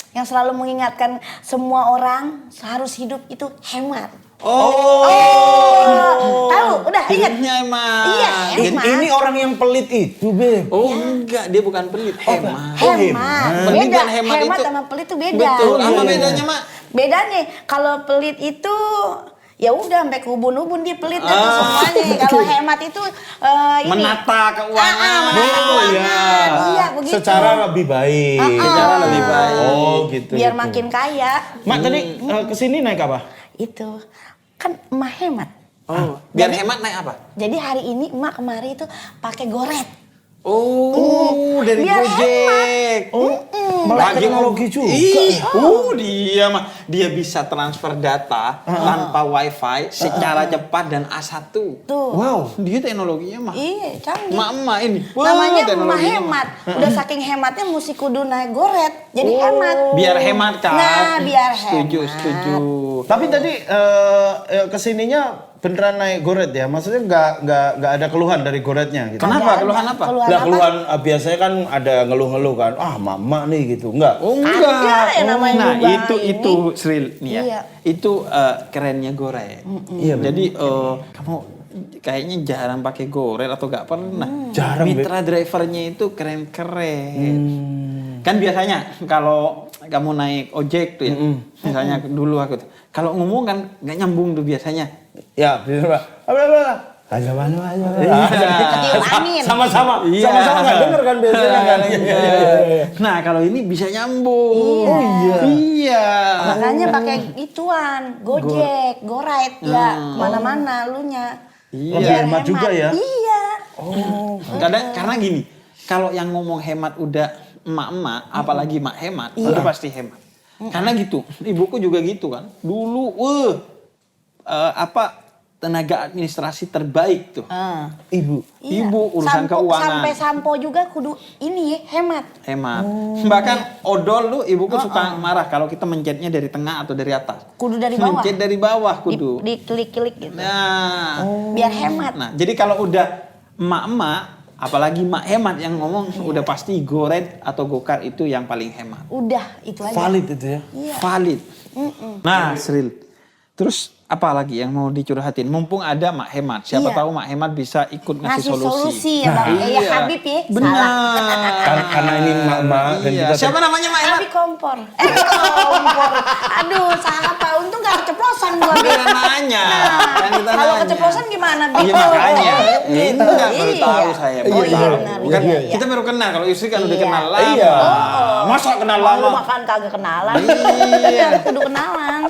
yang selalu mengingatkan semua orang harus hidup itu hemat. Tahu? Udah ingat? Hidupnya emang. Iya, hemat. Ini orang yang pelit itu, Beb. Oh enggak, dia bukan pelit. Hemat. Hemat. Pelit Beda. dan hemat itu- sama pelit itu beda. Betul. Apa Iya. bedanya, Mak? Bedanya kalau pelit itu ya udah sampai ke ubun-ubun dia pelit dah tuh semuanya. Kalau hemat itu ini Menata keuangan. menata keuangan. Iya, begitu. Secara lebih baik. Secara lebih baik. Oh, gitu. Biar gitu. makin kaya. Mak tadi kesini naik apa? Itu kan emak hemat. Oh, biar hemat naik apa? Jadi hari ini emak kemari itu pakai goret. Oh, dari Biar Gojek. Malah Lagi teknologi juga. Dia mah dia bisa transfer data tanpa wifi secara cepat dan A1. Tuh. Wow. Dia teknologinya mah. Iya, canggih. Emak-emak ini. Wah, Namanya emak teknologinya mah. hemat. Udah saking hematnya mesti kudu naik goret. Jadi hemat. Biar hemat kan. Nah, biar Setuju, hemat. setuju. Tapi tadi kesininya beneran naik goret ya? Maksudnya nggak ada keluhan dari goretnya gitu? Kenapa? Ada. Keluhan apa? Keluhan Lah apa? keluhan biasanya kan ada ngeluh-ngeluh kan, mama nih gitu, enggak? Oh Ada enggak. yang namanya Nah ngubah itu ini. Sril nih ya. Iya. Itu kerennya Goret. Iya, Jadi kamu kayaknya jarang pakai Goret atau nggak pernah. Jarang, Beb. Mitra drivernya itu keren-keren. Kan biasanya kalau kamu naik ojek tuh ya, misalnya dulu aku tuh, kalau ngomong kan nggak nyambung tuh biasanya. Ya, bisa Pak. Halo. Ketiup angin. Sama-sama Iya. sama-sama nggak denger kan biasanya kan? Iya. Nah kalau ini bisa nyambung. Iya. Oh iya. Makanya pakai ituan, Gojek, Goride ya, kemana-mana lunya. Iya. Biar Hemat juga ya? Iya. Karena gini, kalau yang ngomong hemat udah emak-emak, apalagi mak hemat, udah pasti hemat. Karena gitu, ibuku juga gitu kan. Dulu, tenaga administrasi terbaik tuh. Ibu. Iya. Ibu urusan keuangan. Sampai sampo juga kudu ini ya, hemat. Hemat. Bahkan odol lu ibuku suka marah kalau kita mencetnya dari tengah atau dari atas. Kudu dari bawah. Mencet dari bawah kudu. Diklik-klik gitu. Nah. Biar hemat. Nah, jadi kalau udah emak-emak, apalagi mak hemat yang ngomong, udah pasti Goret atau Gokar itu yang paling hemat. Udah, itu aja. Valid itu ya? Iya. Valid. Nah, Sril. Terus apa lagi yang mau dicurhatin? Mumpung ada mak hemat. Siapa Iya. tahu mak hemat bisa ikut ngasih solusi. ya Bang. Ya Iya. Habib ya. Benar. Karena ini mak-mak dan Iya. kita Siapa namanya mak hemat? Habib kompor. Kompor. Aduh, siapa? Untung gak keceplosan gua. Kita nanya. Kan kita Kalau nanya. keceplosan gimana, Bib? Iya makanya. Gitu. Enggak baru Iya. tahu saya. Oh iya tahu. benar. Kan Iya, kita baru kenal. Kalau istri kan udah Iya. kenal lama. Iya. Masa kenal Kalau lu lama? makan kagak kenalan. Iya. Kudu kenalan.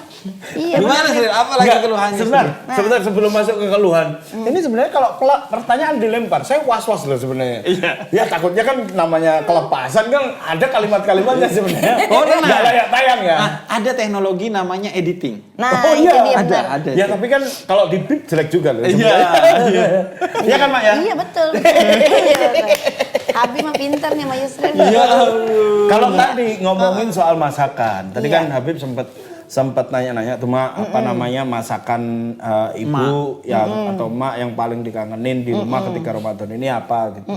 Iya. Gimana benar. Sril? Apa lagi Enggak, keluhannya? sebentar sebelum masuk ke keluhan. Ini sebenarnya kalau pertanyaan dilempar, saya was-was loh sebenarnya. Iya. Ya takutnya kan namanya kelepasan kan ada kalimat-kalimatnya sebenarnya. Oh, tenang. Nggak layak tayang ya. Nah, ada teknologi namanya editing. Nah, Oh, itu iya. dia Ada, benar. ada. Ya tapi kan kalau di beat jelek juga loh. Iya. sebenarnya. Iya kan Mak ya? Iya betul. Iya, betul. Habib mah pintar nih sama Yusril. Iya. Kalau tadi ngomongin soal masakan, tadi kan Habib sempat nanya-nanya tuh Mak, apa namanya masakan ibu yang atau Mak yang paling dikangenin di rumah ketika Ramadan ini apa gitu.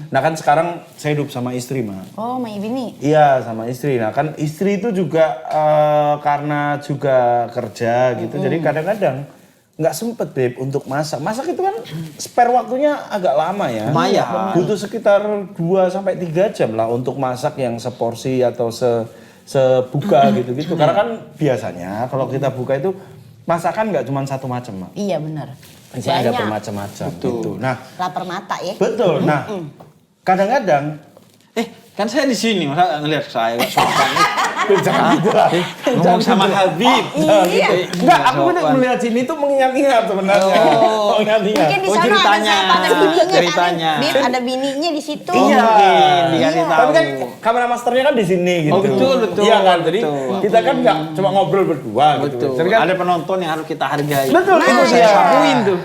Nah kan sekarang saya hidup sama istri Mak. Oh, sama Ibu nih. Iya sama istri. Nah kan istri itu juga karena juga kerja gitu. Jadi kadang-kadang nggak sempet Beb untuk masak. Masak itu kan spare waktunya agak lama ya. Lumayan. Butuh sekitar 2 sampai 3 jam lah untuk masak yang seporsi atau sebuka gitu-gitu. Karena kan biasanya kalau kita buka itu masakan nggak cuma satu macam, Mak. Iya benar. Bisa ada bermacam-macam gitu. Nah, Lapar mata ya. betul. Nah, kadang-kadang Kan saya di sini, masa nggak ngeliat saya nggak sopan. jangan gitu lah. Ngomong sama Habib. Iya. Enggak, aku melihat sini tuh mengingat-ingat sebenarnya. Oh. Mengingat-ingat. Mungkin di Oh, sana ceritanya. ada bininya Ceritanya. kan? Bib, ada bininya di situ. Iya. Mungkin dikasih tahu. Tapi kan kamera masternya kan di sini gitu. Oh, betul. Iya kan, jadi Betul. kita kan nggak cuma ngobrol berdua gitu. Betul. Jadi kan, Ada penonton yang harus kita hargai. betul, Itu itu saya dia. sapuin tuh.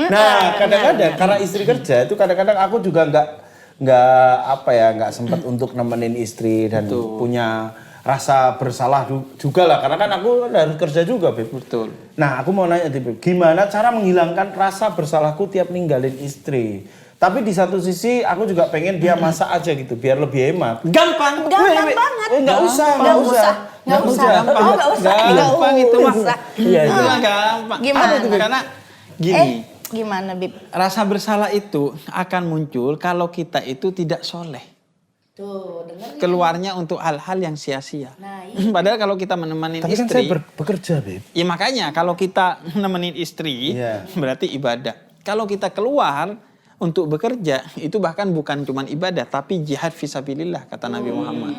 Nah, kadang-kadang karena istri kerja itu kadang-kadang aku juga nggak sempat untuk nemenin istri dan punya rasa bersalah juga lah karena kan aku harus kerja juga, Beb. Betul. Nah, aku mau nanya Beb, gimana cara menghilangkan rasa bersalahku tiap ninggalin istri? Tapi di satu sisi aku juga pengen dia masak aja gitu biar lebih hemat. Gampang. Gampang banget. Nggak usah. Nggak usah. Gampang itu mah. Iya, Itu iya. mah gampang. Gimana? Karena gini. Gimana, Bib? Rasa bersalah itu akan muncul kalau kita itu tidak soleh. Tuh, dengerin. Keluarnya untuk hal-hal yang sia-sia. Nah, Padahal kalau kita menemani Tapi kan istri, saya bekerja, Beb. ya makanya kalau kita nemenin istri, Iya. berarti ibadah. Kalau kita keluar untuk bekerja, itu bahkan bukan cuma ibadah, tapi jihad fisabilillah, kata Nabi Muhammad.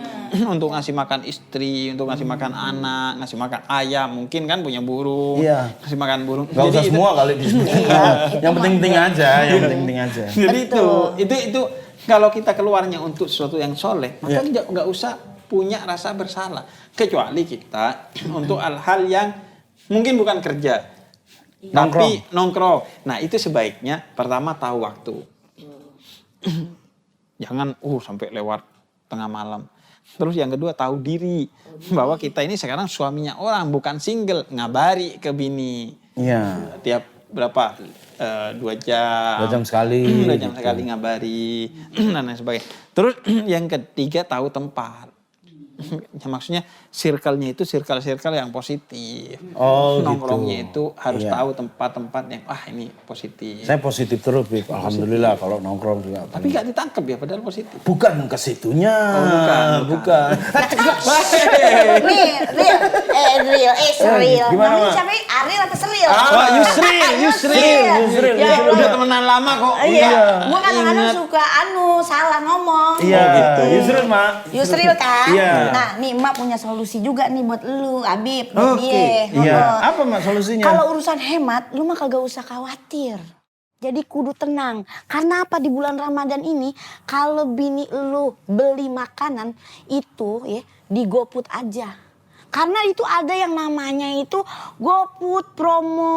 Untuk ngasih makan istri, untuk ngasih makan anak, ngasih makan ayam, mungkin kan punya burung, Iya. ngasih makan burung. Gak usah itu- semua kali disebut. Yang penting-penting aja, yang penting-penting aja. Jadi itu kalau kita keluarnya untuk sesuatu yang soleh, maka nggak usah punya rasa bersalah. Kecuali kita untuk hal-hal yang mungkin bukan kerja, tapi nongkrong. Nah itu sebaiknya pertama tahu waktu. Jangan sampai lewat tengah malam. Terus yang kedua tahu diri bahwa kita ini sekarang suaminya orang, bukan single. Ngabari ke bini. Iya. Tiap berapa? 2 jam. 2 jam sekali. 2 jam sekali ngabari dan lain sebagainya. Terus yang ketiga tahu tempat. Ya, maksudnya circle-nya itu circle yang positif. Oh, Nongkrongnya gitu. itu harus Iya. tahu tempat-tempat yang ini positif. Saya positif terus, Beb. Alhamdulillah kalau nongkrong juga. Tapi gak ditangkap ya padahal positif. Bukan ke situnya. bukan. Nih, real. Seril. Gimana, Namanya Mak? siapa? Ariel atau Seril? Wah, Yusril. Ya, Udah temenan lama kok. Iya. Gua kadang-kadang suka salah ngomong. Iya, gitu. Yusril, Mak. Yusril kan? Iya. Nah, nih Mak punya solusi juga nih buat lu, Habib, Oke. buat dia. Iya. Apa, Mak, solusinya? Kalau urusan hemat, lu mah kagak usah khawatir. Jadi kudu tenang. Karena apa di bulan Ramadan ini, kalau bini lu beli makanan itu ya di GoFood aja. Karena itu ada yang namanya itu GoFood promo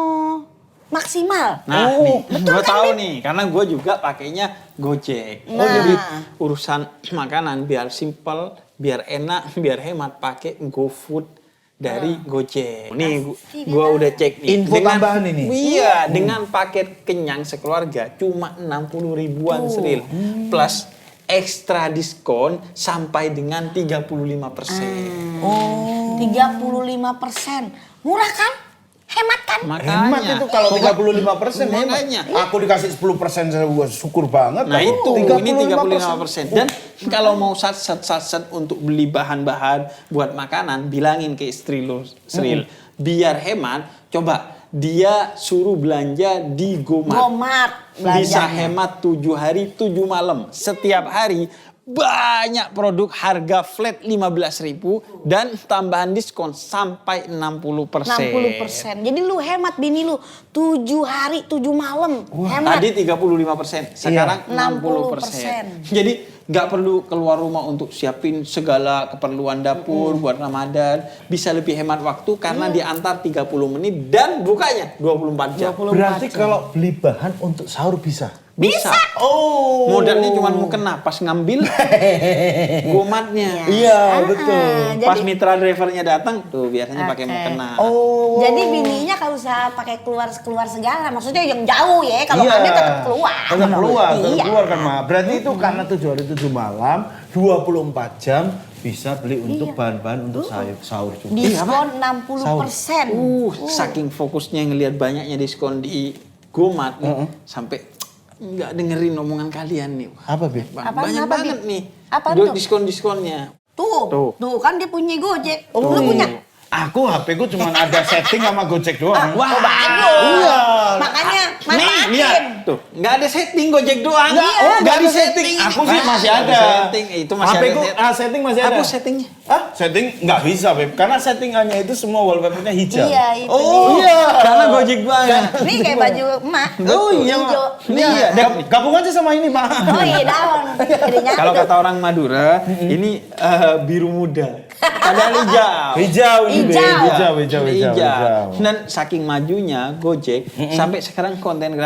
maksimal. Nah, nih, betul gue kan, tahu Bib? nih, karena gue juga pakainya Gojek. Nah. Jadi urusan makanan biar simple, biar enak, biar hemat, pakai GoFood dari Gojek. Nih, gue udah cek nih. Info tambahan ini? Iya, dengan paket kenyang sekeluarga cuma 60 ribuan Sril. Plus ekstra diskon sampai dengan 35%. 35%. Murah kan? Hemat kan? Hemat itu kalau 35% hemat. Makanya. Aku dikasih 10% saya gua syukur banget. Nah itu, ini 35%. 35%. Dan kalau mau satset untuk beli bahan-bahan buat makanan, bilangin ke istri lo, Sril. Biar hemat, coba dia suruh belanja di Gomart. Gomart Bisa belanjanya. hemat 7 hari, 7 malam. Setiap hari banyak produk harga flat 15.000 dan tambahan diskon sampai 60%. 60%. Jadi lu hemat bini lu 7 hari 7 malam. Hemat. Tadi 35%, sekarang 60%. Jadi nggak perlu keluar rumah untuk siapin segala keperluan dapur buat Ramadan. Bisa lebih hemat waktu karena diantar 30 menit dan bukanya 24 jam. Berarti kalau beli bahan untuk sahur bisa? Bisa. Oh. Modalnya cuma mau kena pas ngambil gomatnya. Iya, betul. Pas mitra drivernya datang tuh biasanya pakai mau kena. Oh. Jadi bininya kalau usah pakai keluar segala. Maksudnya yang jauh ya. Kalau Iya. ada tetap keluar. Tetap keluar, tetap Iya. keluar kan, Ma. Berarti itu karena 7 hari 7 malam, 24 jam, bisa beli untuk bahan-bahan untuk sahur juga. Diskon 60%. Saking fokusnya ngelihat banyaknya diskon di GoMart nih, sampai nggak dengerin omongan kalian nih. Apa, Beb? Banyak apa, banget Bib? nih Apaan tuh? diskon-diskonnya. Tuh kan dia punya Gojek. Lu punya? Aku HP ku cuma ada setting sama Gojek doang. Wah, bagus. Iya. Makanya nih manfaatin. lihat tuh, nggak ada setting Gojek doang. Nggak di setting. Aku sih masih ada. Setting itu masih HP ada. ku setting masih ada. Hapus settingnya. Setting nggak bisa, Beb. Karena settingannya itu semua wallpapernya hijau. Iya, itu Oh dia. iya, karena Gojek banget. Ini kayak baju emak. Oh iya. Hijau. Iya, Gabung aja sama ini, Pak. Oh iya, daun. Jadinya kalau kata orang Madura, ini biru muda. Padahal hijau. Hijau ini, Beb. Hijau. Hijau. Dan saking majunya Gojek, sampai sekarang konten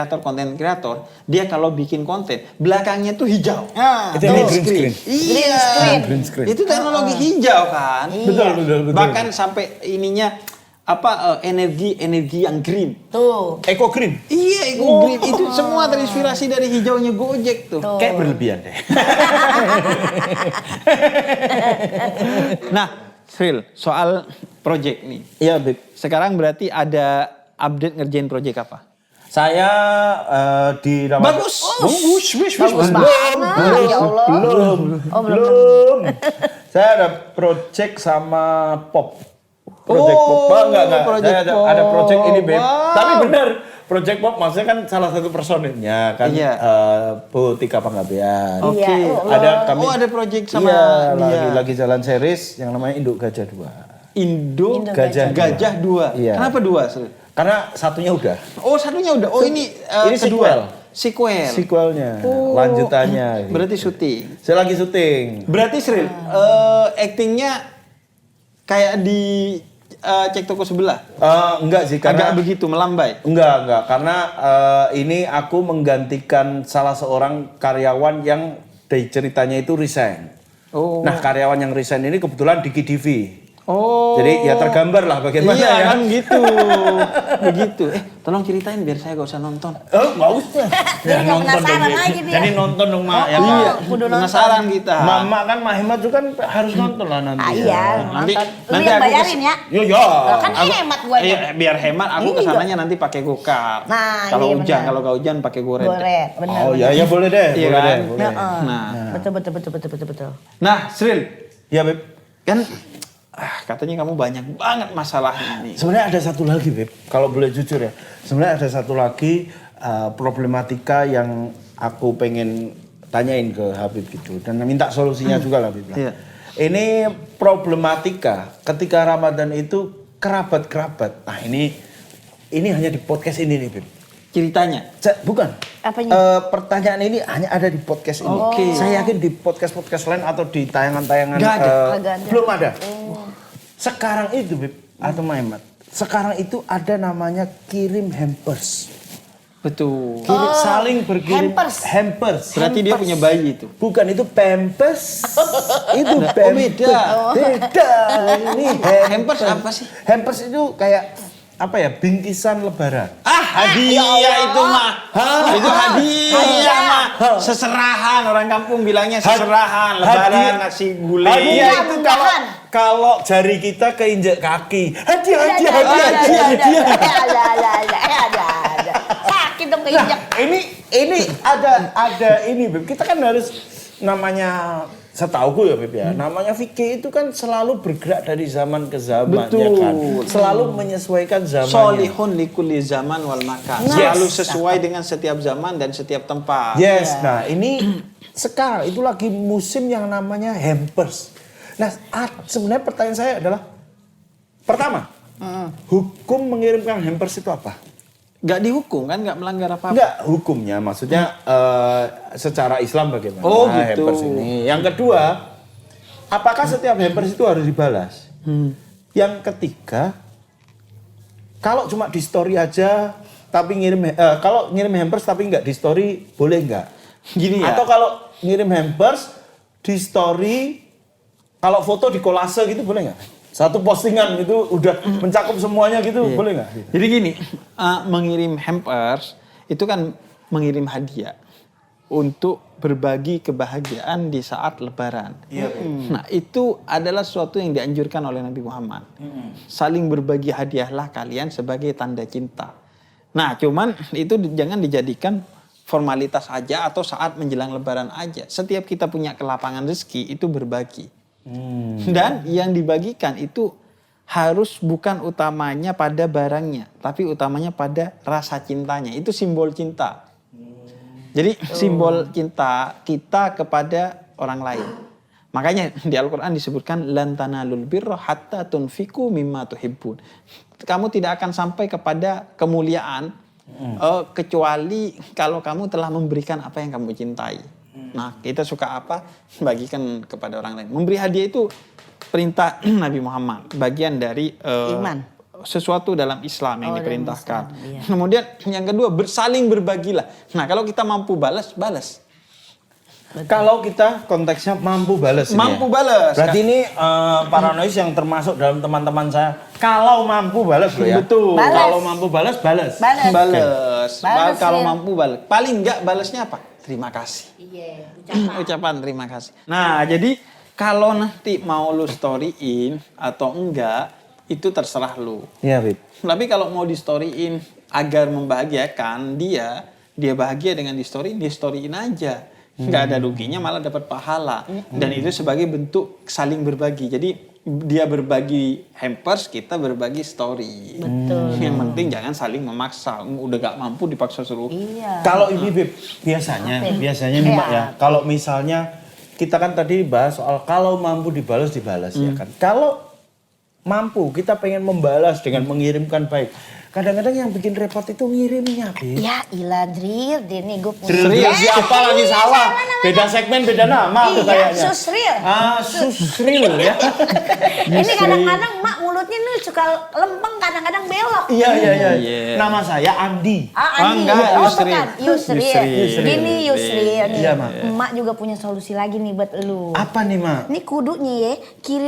kreator, dia kalau bikin konten, belakangnya tuh hijau. Nah, Itu ini green screen. Iya. Green screen. Itu teknologi hijau kan. Betul. Bahkan sampai ininya energi yang green. tuh. Eco green. Iya, itu green. Itu semua terinspirasi dari hijaunya Gojek tuh. Kayak berlebihan deh. Nah, Sril, soal project nih. Iya, Beb. Sekarang berarti ada update ngerjain project apa? Saya di Ramadan. Bagus. Bagus banget. Ya Allah. Belum. Saya ada project sama Pop. Project Pop. Enggak. Project Saya Pop. ada project ini, Beb. Wow. Tapi benar. Project Pop maksudnya kan salah satu personilnya kan Iya. Bu Tika Panggabean. Oke. Iya, Ada kami. Oh, ada project sama iya, dia. lagi jalan series yang namanya Induk Gajah 2. Indo Gajah Gajah 2. Iya. Kenapa 2, Sril? Karena satunya udah. Oh, satunya udah. Oh, ini Ini kedua. Sequel. Sequelnya, Oh. lanjutannya. Berarti syuting. Saya lagi syuting. Berarti Sril, actingnya kayak di cek toko sebelah. Enggak sih, karena Agak begitu melambai. enggak, karena ini aku menggantikan salah seorang karyawan yang dari ceritanya itu resign. Oh. Nah, karyawan yang resign ini kebetulan di KDV. Oh. Jadi ya tergambar lah bagaimana iya, ya. kan gitu. Begitu. Tolong ceritain biar saya gak usah nonton. Oh, enggak usah. Jadi nggak penasaran lagi dia. Jadi nonton dong, Mak. Ya, Iya, Mak. kudu nonton. penasaran kita. Mama kan Mahimad juga kan harus nonton lah nanti. Iya, Nanti- nonton. Lu nanti yang aku bayarin ya. Ya. Lah kan hemat gua. Iya, biar hemat aku Iya. kesananya nanti pakai gokar. Nah, kalau iya hujan, benar. kalau gak hujan pakai goret. Goret, benar. Oh ya boleh deh, Iya boleh kan? deh, boleh. Nah, Betul. nah, Sril, Ya, Beb. kan katanya kamu banyak banget masalah ini. Sebenarnya ada satu lagi, Beb. Kalau boleh jujur ya. Sebenarnya ada satu lagi problematika yang aku pengen tanyain ke Habib gitu. Dan minta solusinya juga lah, Beb. Iya. Ini problematika ketika Ramadan itu kerabat-kerabat. Nah ini hanya di podcast ini nih, Beb. Ceritanya. Bukan. Apanya? Pertanyaan ini hanya ada di podcast ini. Oke. Saya yakin di podcast-podcast lain atau di tayangan-tayangan Nggak ada. Nggak ada. belum ada. Sekarang itu, Beb, atau Maimat. Sekarang itu ada namanya kirim hampers. Betul. Saling berkirim hampers. Berarti dia punya bayi itu. Bukan itu pampers. Itu Oh, pampers. beda. Beda. Ini Hampers apa sih? Hampers itu kayak apa ya? Bingkisan lebaran. Hadiah itu mah. Itu hadiah mah. Seserahan, orang kampung bilangnya seserahan. Lebaran Hadiah. nasi gulai. Hadiah itu munggahan. kalau jari kita keinjek kaki. Hadiah. Ada. Sakit dong keinjak. Ini ada ini, Beb. Kita kan harus namanya setauku ya, Beb ya. Namanya fikih itu kan selalu bergerak dari zaman ke zaman, ya kan. Selalu menyesuaikan zamannya. Solihun likulli zaman wal makan. Selalu sesuai dengan setiap zaman dan setiap tempat. Yes, nah ini sekarang itu lagi musim yang namanya hampers. Nah, sebenarnya pertanyaan saya adalah pertama, hukum mengirimkan hampers itu apa? Gak dihukum kan, gak melanggar apa-apa. Enggak, hukumnya maksudnya secara Islam bagaimana Oh, gitu. hampers ini. Yang kedua, apakah setiap hampers itu harus dibalas? Yang ketiga, kalau cuma di story aja tapi kalau ngirim hampers tapi nggak di story boleh nggak? Gini ya. Atau kalau ngirim hampers di story, kalau foto di kolase gitu boleh nggak? Satu postingan itu udah mencakup semuanya gitu, boleh nggak? Jadi gini, mengirim hampers itu kan mengirim hadiah untuk berbagi kebahagiaan di saat Lebaran. Iya, Nah, itu adalah sesuatu yang dianjurkan oleh Nabi Muhammad. Saling berbagi hadiahlah kalian sebagai tanda cinta. Nah, cuman itu jangan dijadikan formalitas aja atau saat menjelang Lebaran aja. Setiap kita punya kelapangan rezeki itu berbagi. Dan yang dibagikan itu harus bukan utamanya pada barangnya, tapi utamanya pada rasa cintanya. Itu simbol cinta. Jadi simbol cinta kita kepada orang lain. Makanya di Al-Quran disebutkan lan tanalul birra hatta tunfiqu mimma tuhibbun. Kamu tidak akan sampai kepada kemuliaan kecuali kalau kamu telah memberikan apa yang kamu cintai. Nah, kita suka apa, bagikan kepada orang lain. Memberi hadiah itu perintah Nabi Muhammad, bagian dari Iman. sesuatu dalam Islam yang diperintahkan. Islam, iya. Kemudian yang kedua, bersaling berbagilah. Nah, kalau kita mampu balas, balas. Kalau kita konteksnya mampu balas. Mampu balas. Berarti ini paranoid yang termasuk dalam teman-teman saya. Kalau mampu balas loh ya. Betul. Balas. Kalau mampu balas, balas. Balas. Balas. Balas, Kalau ya. mampu balas. Paling enggak balasnya apa? Terima kasih. Iya, Ucapan terima kasih. Nah, jadi kalau nanti mau lu storyin atau enggak, itu terserah lu. Iya, Bib. Tapi kalau mau di storyin agar membahagiakan dia bahagia dengan di storyin aja. Nggak ada ruginya, malah dapat pahala. Dan itu sebagai bentuk saling berbagi. Jadi dia berbagi hampers, kita berbagi story. Betul. Yang penting jangan saling memaksa. Udah gak mampu dipaksa suruh. Iya. Kalau ini Bib, biasanya nih Mbak ya. Kalau misalnya kita kan tadi bahas soal kalau mampu dibalas ya kan. Kalau mampu kita pengen membalas dengan mengirimkan baik. Kadang-kadang yang bikin repot itu ngirimnya, Bib. Ya ilah Dril, Dini gue punya. Drill siapa lagi salah? Beda segmen, beda nama tuh Iya, kayaknya. Susril. Susril ya. Ini kadang-kadang mak mulutnya nih suka lempeng, kadang-kadang belok. Iya. Iya. Nama saya Andi. Andi. enggak, Oh, Yusril. bukan. Yusril. Yusril. Gini Yusril nih. Iya, Mak. Emak juga punya solusi lagi nih buat lu. Apa nih, Mak? Ini kudunya ya,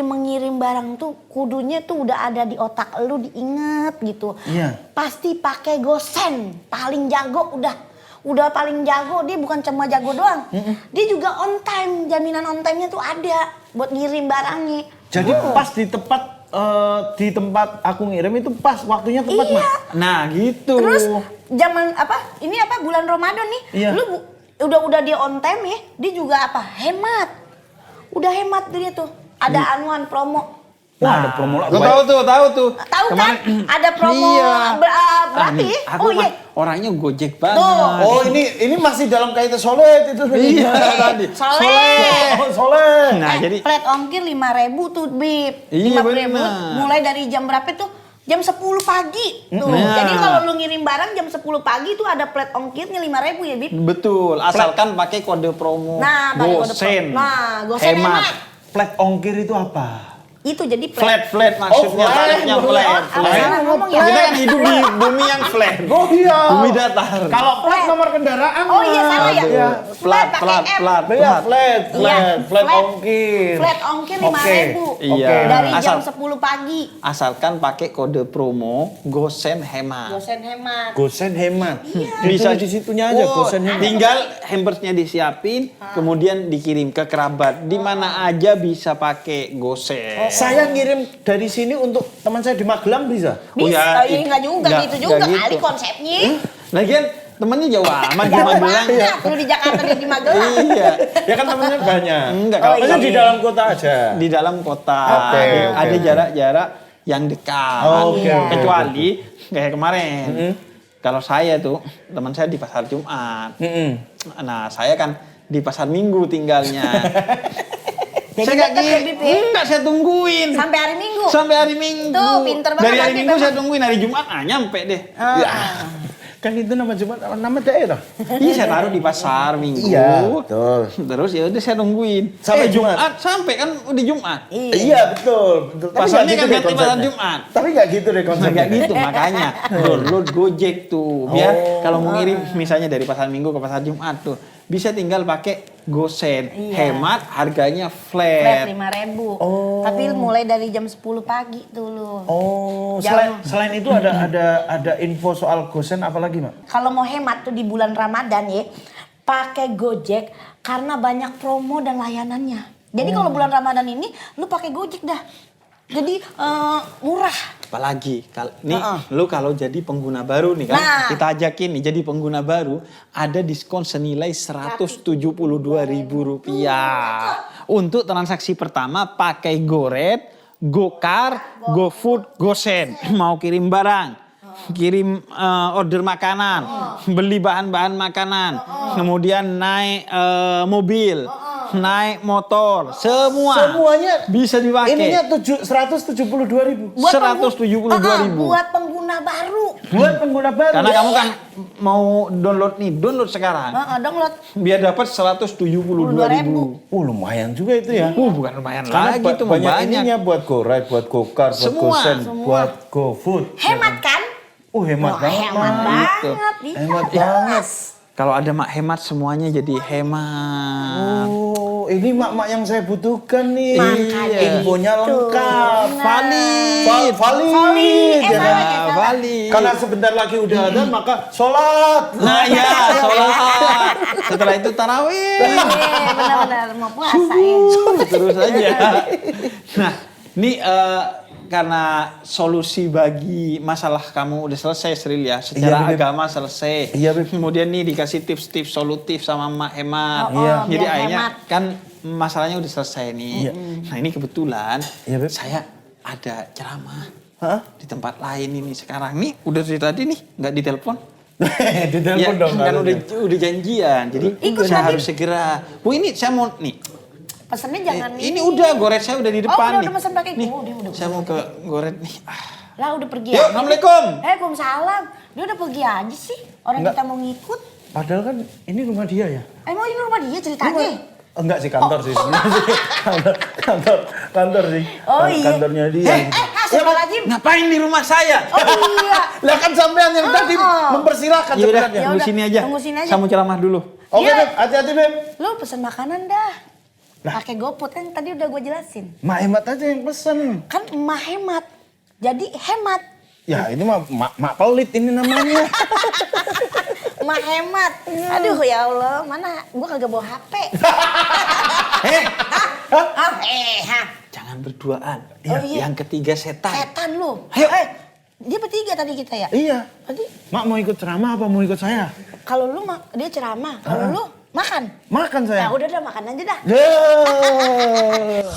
mengirim barang tuh kudunya tuh udah ada di otak lu, diinget gitu. Iya. Pasti pakai gosen, paling jago udah paling jago, dia bukan cuma jago doang. Dia juga on time, jaminan on time-nya tuh ada buat ngirim barangnya. Jadi pas di tempat aku ngirim itu pas waktunya tepat, Iya. Mak. Nah, gitu. Terus zaman bulan Ramadan nih, Iya. lu udah dia on time ya, dia juga hemat. Udah hemat dia tuh. Ada anuan promo. Wah, ada promo lah. Gue tahu tuh. Tahu kan? Ada promo Iya. berapa nih, ya? aku Oh iya. orangnya gojek banget. Tuh. Oh, ini masih dalam kaitan Soleh itu. Iya tadi. Soleh. Oh, Soleh. Nah, jadi Flat ongkir 5.000 tuh, Bib. Iya, 5.000 benar. mulai dari jam berapa tuh? Jam 10 pagi. Tuh. Nah. Jadi kalau lu ngirim barang jam 10 pagi tuh ada flat ongkirnya 5.000 ya, Bib. betul, asalkan pakai kode promo. Nah, pakai kode Gosen. promo. Nah, Gosen hemat. Flat ongkir itu apa? Itu jadi Flat maksudnya flat. tarifnya flat. Oh, salah ngomong ya. Kita kan hidup di bumi yang flat. Oh iya. Bumi datar. Kalau plat nomor kendaraan. Oh iya, salah ya. Iya. Plat. Iya, flat Flat. ongkir. Flat ongkir Oke. 5.000. Iya. Dari jam Asal- 10 pagi. Asalkan pakai kode promo Gosen hemat. Gosen hemat. Gosen hemat. Bisa Di situnya aja Oh, gosen hemat. tinggal hampersnya disiapin, kemudian dikirim ke kerabat. Di mana aja bisa pakai Gosen. Saya ngirim dari sini untuk teman saya di Magelang bisa? Oh, Bisa, ya, enggak juga nggak- gitu juga nggak kali gitu. konsepnya. Lagian temennya jauh amat di Jauh Magelang. banget, lu di Jakarta dia di Magelang. Iya. Ya kan temennya banyak. Enggak, Kalau kalau di dalam kota aja. Di dalam kota. Oke, Ada oke. jarak-jarak yang dekat. Oke, oke, Kecuali kayak kemarin. Kalau saya tuh, teman saya di pasar Jumat. Nah, saya kan di pasar Minggu tinggalnya. Jadi saya deket ya, Bib, ya? enggak, saya tungguin. Sampai hari Minggu. Sampai hari Minggu. Tuh, pinter banget Dari hari Bib, Minggu emang. saya tungguin, hari Jumat nyampe deh. Ya. Kan itu nama Jumat, nama daerah. Iya, saya taruh di pasar Minggu. Iya, betul. Terus ya udah saya tungguin. Sampai Jumat? Sampai kan udah Jumat. Iya, betul. Tapi Pasarnya nggak kan deh ganti pasar konsepnya. Jumat. Tapi nggak gitu deh konsepnya. Kayak gitu, makanya download Gojek tuh. Biar Oh. kalau mau ngirim misalnya dari pasar Minggu ke pasar Jumat tuh, bisa tinggal pakai Gosen. Iya. Hemat, harganya Flat flat. 5.000. Oh. Tapi mulai dari jam 10 pagi tuh lu. Oh, Jauh. selain itu ada info soal Gosen apa lagi, Mak? Kalau mau hemat tuh di bulan Ramadan ya, pakai Gojek karena banyak promo dan layanannya. Jadi kalau bulan Ramadan ini lu pakai Gojek dah. Jadi murah. Apalagi nih lu kalau jadi pengguna baru nih kan, kita ajakin nih jadi pengguna baru, ada diskon senilai Rp172.000 untuk transaksi pertama pakai GoRed, GoCar, GoFood, GoSend. Mau kirim barang, kirim order makanan, beli bahan-bahan makanan, kemudian naik mobil, naik motor, Semuanya bisa dipakai. ininya 172.000. 172.000. Buat pengguna baru. Buat pengguna baru. Karena kamu kan mau download sekarang. Download. Biar dapat 172.000. Lumayan juga itu ya. Bukan lumayan Karena lagi itu banyak banyak. ininya buat GoRide, buat GoCar, buat Semua. GoSend, buat GoFood. Hemat kan? Hemat banget. Hemat Mak. banget. Hemat Iya. banget. Kalau ada mak hemat semuanya jadi hemat. Oh, ini mak-mak yang saya butuhkan nih. Makanya Infonya itu. lengkap. Valid. Valid. Ya. Valid. Karena sebentar lagi udah ada, maka sholat. Nah ya, sholat. Setelah itu tarawih. Benar-benar mau puasa ya. Terus aja. Nah, ini karena solusi bagi masalah kamu udah selesai, Sril ya. Secara Iya, Beb. agama selesai. Iya, Beb. Kemudian nih dikasih tips-tips solutif sama Mak Hemat. Iya. Jadi Biar akhirnya hemat. kan masalahnya udah selesai nih. Iya. Nah ini kebetulan Iya, Beb. saya ada ceramah Hah? di tempat lain ini sekarang. Nih udah dari tadi nih, nggak ditelepon. Di telepon dong. kan harusnya. udah janjian. Jadi Ikut saya nanti. harus segera. Bu ini saya mau nih. Pesennya jangan Ini udah goret saya udah di depan nih. udah pesan pakai Nih, dia udah saya mau ke goret nih. Lah udah pergi Yuk, aja. Assalamualaikum. Waalaikumsalam. Dia udah pergi aja sih. Orang Enggak. kita mau ngikut. Padahal kan ini rumah dia ya. Emang ini rumah dia ceritanya? Enggak sih, kantor sih sebenarnya sih. Kantor sih. Oh, iya. Kantornya dia. Astagfirullahaladzim. Ngapain di rumah saya? Oh iya. Lah kan sampean yang tadi mempersilahkan Ya udah, sebenarnya. tunggu Yaudah, sini aja. tunggu sini aja. Saya mau ceramah dulu. Oke, Iya. Beb, hati-hati, Beb. Lu pesen makanan dah. Pakai GoFood kan tadi udah gue jelasin. Mak Hemat aja yang pesen. Kan emak hemat. Jadi hemat. Ya ini mah mak pelit ini namanya. Emak hemat. Aduh ya Allah, mana gue kagak bawa HP. Jangan berduaan. Oh, iya. Yang ketiga setan. Setan lu. Ayo. Dia bertiga tadi kita ya? Iya. Tadi Mak mau ikut ceramah apa mau ikut saya? kalau lu dia ceramah, kalau lu makan. Makan saya. Ya udah dah makan aja dah. Duh.